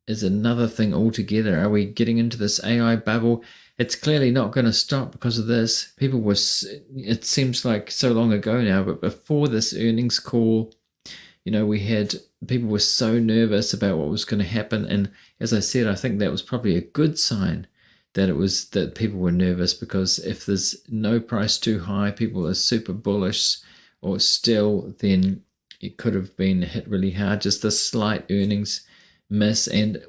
thing altogether. Are we getting into this AI bubble? It's clearly not going to stop because of this. It seems like so long ago now, but before this earnings call, we had people were so nervous about what was going to happen. And as I said, I think that was probably a good sign that people were nervous, because if there's no price too high, people are super bullish or still, then it could have been hit really hard. Just a slight earnings miss, and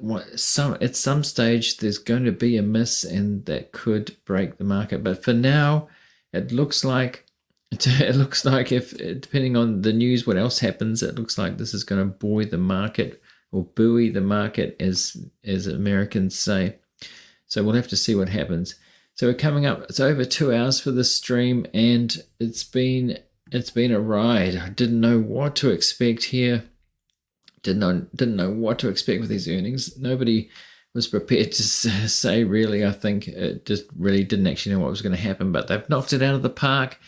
at some stage there's going to be a miss, and that could break the market. But for now, it looks like if, depending on the news, what else happens, it looks like this is going to buoy the market, or buoy the market, as Americans say. So we'll have to see what happens. So we're coming up. It's over 2 hours for this stream, and it's been a ride. I didn't know what to expect here. Didn't know what to expect with these earnings. Nobody was prepared to say, really. I think it just really didn't actually know what was going to happen, but they've knocked it out of the park,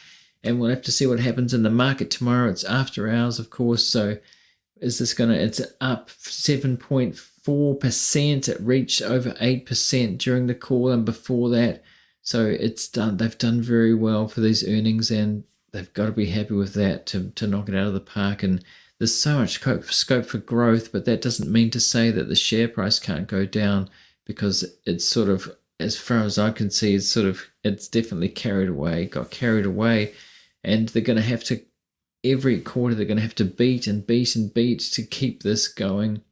and we'll have to see what happens in the market tomorrow. It's after hours, of course. So it's up 7.4%. It reached over 8% during the call and before that. So they've done very well for these earnings, and they've got to be happy with that to knock it out of the park. And there's so much scope for growth, but that doesn't mean to say that the share price can't go down, because it's sort of, as far as I can see, it's definitely got carried away, and they're going to have to, every quarter, they're going to have to beat and beat and beat to keep this going.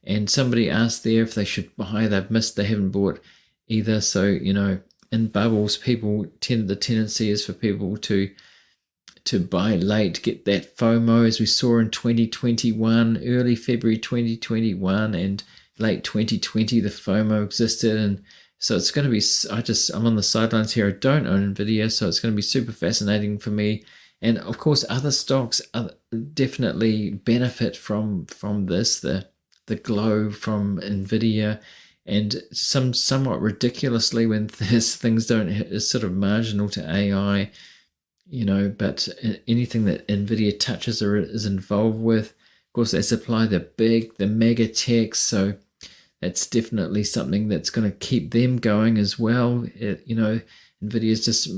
And somebody asked there if they should buy. They haven't bought either. So, in bubbles, the tendency is for people to buy late, get that FOMO, as we saw in 2021, early February 2021 and late 2020, the FOMO existed. And so it's going to be, I'm on the sidelines here. I don't own Nvidia, so it's going to be super fascinating for me. And of course, other stocks definitely benefit from this, the glow from Nvidia, and somewhat ridiculously, when things don't, is sort of marginal to AI. But anything that Nvidia touches or is involved with, of course, they supply the mega techs, so that's definitely something that's going to keep them going as well. Nvidia's just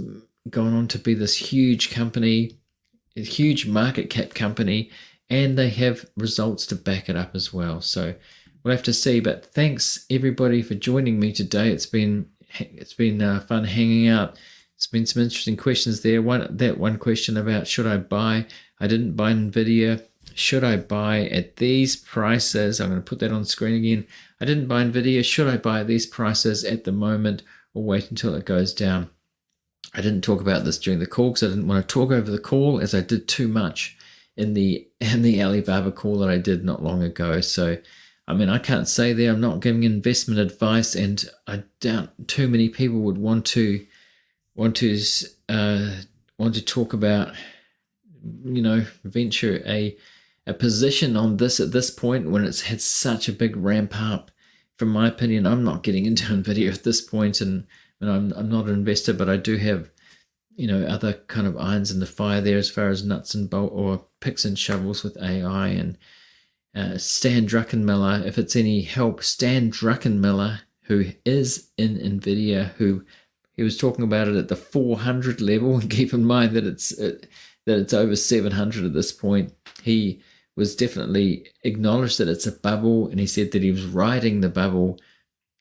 gone on to be this huge company, a huge market cap company, and they have results to back it up as well. So we'll have to see. But thanks everybody for joining me today. It's been fun hanging out. It's been some interesting questions there. One question about, should I buy? I didn't buy Nvidia. Should I buy at these prices? I'm going to put that on screen again. I didn't buy Nvidia. Should I buy at these prices at the moment, or wait until it goes down? I didn't talk about this during the call because I didn't want to talk over the call, as I did too much in the Alibaba call that I did not long ago. So, I can't say there. I'm not giving investment advice, and I doubt too many people would want to talk about, venture a position on this at this point when it's had such a big ramp up. From my opinion, I'm not getting into Nvidia at this point, and I'm not an investor, but I do have, other kind of irons in the fire there as far as nuts and bolts or picks and shovels with AI. And Stan Druckenmiller, if it's any help, Stan Druckenmiller, who is in Nvidia, he was talking about it at the 400 level, and keep in mind that it's over 700 at this point. He was definitely acknowledged that it's a bubble, and he said that he was riding the bubble,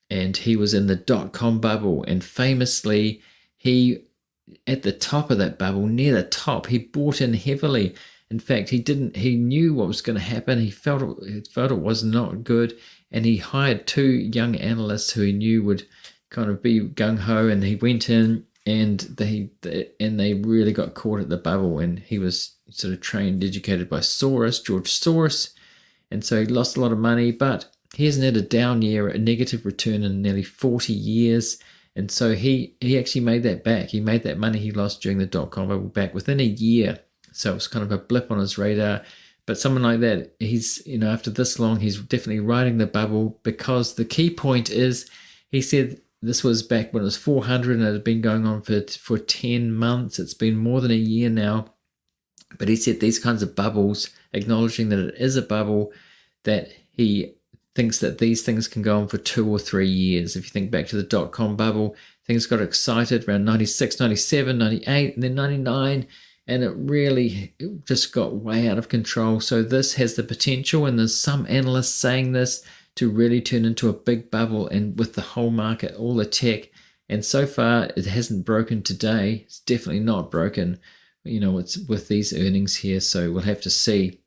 and he was in the .com bubble, and famously, he, at the top of that bubble, near the top, he bought in heavily. In fact, he knew what was going to happen. He felt it was not good, and he hired 2 young analysts who he knew would kind of be gung-ho, and he went in, and they really got caught at the bubble, and he was sort of trained, educated by George Soros, and so he lost a lot of money, but he hasn't had a down year, a negative return in nearly 40 years, and so he actually made that back. He made that money he lost during the .com bubble back within a year. So it was kind of a blip on his radar. But someone like that, he's, after this long, he's definitely riding the bubble, because the key point is, he said this was back when it was 400 and it had been going on for 10 months. It's been more than a year now. But he said these kinds of bubbles, acknowledging that it is a bubble, that he thinks that these things can go on for 2 or 3 years. If you think back to the dot-com bubble, things got excited around 96, 97, 98, and then 99, and it really just got way out of control. So this has the potential, and there's some analysts saying this, to really turn into a big bubble, and with the whole market, all the tech. And so far, it hasn't broken today. It's definitely not broken. It's with these earnings here, so we'll have to see.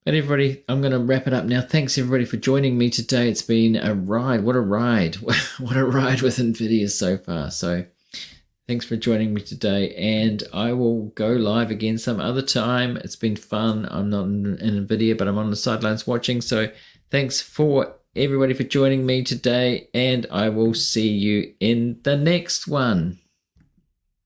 But everybody, I'm going to wrap it up now. Thanks everybody for joining me today. It's been a ride. What a ride. What a ride with Nvidia so far. So thanks for joining me today, and I will go live again some other time. It's been fun. I'm not in Nvidia, but I'm on the sidelines watching. So thanks for everybody for joining me today, and I will see you in the next one.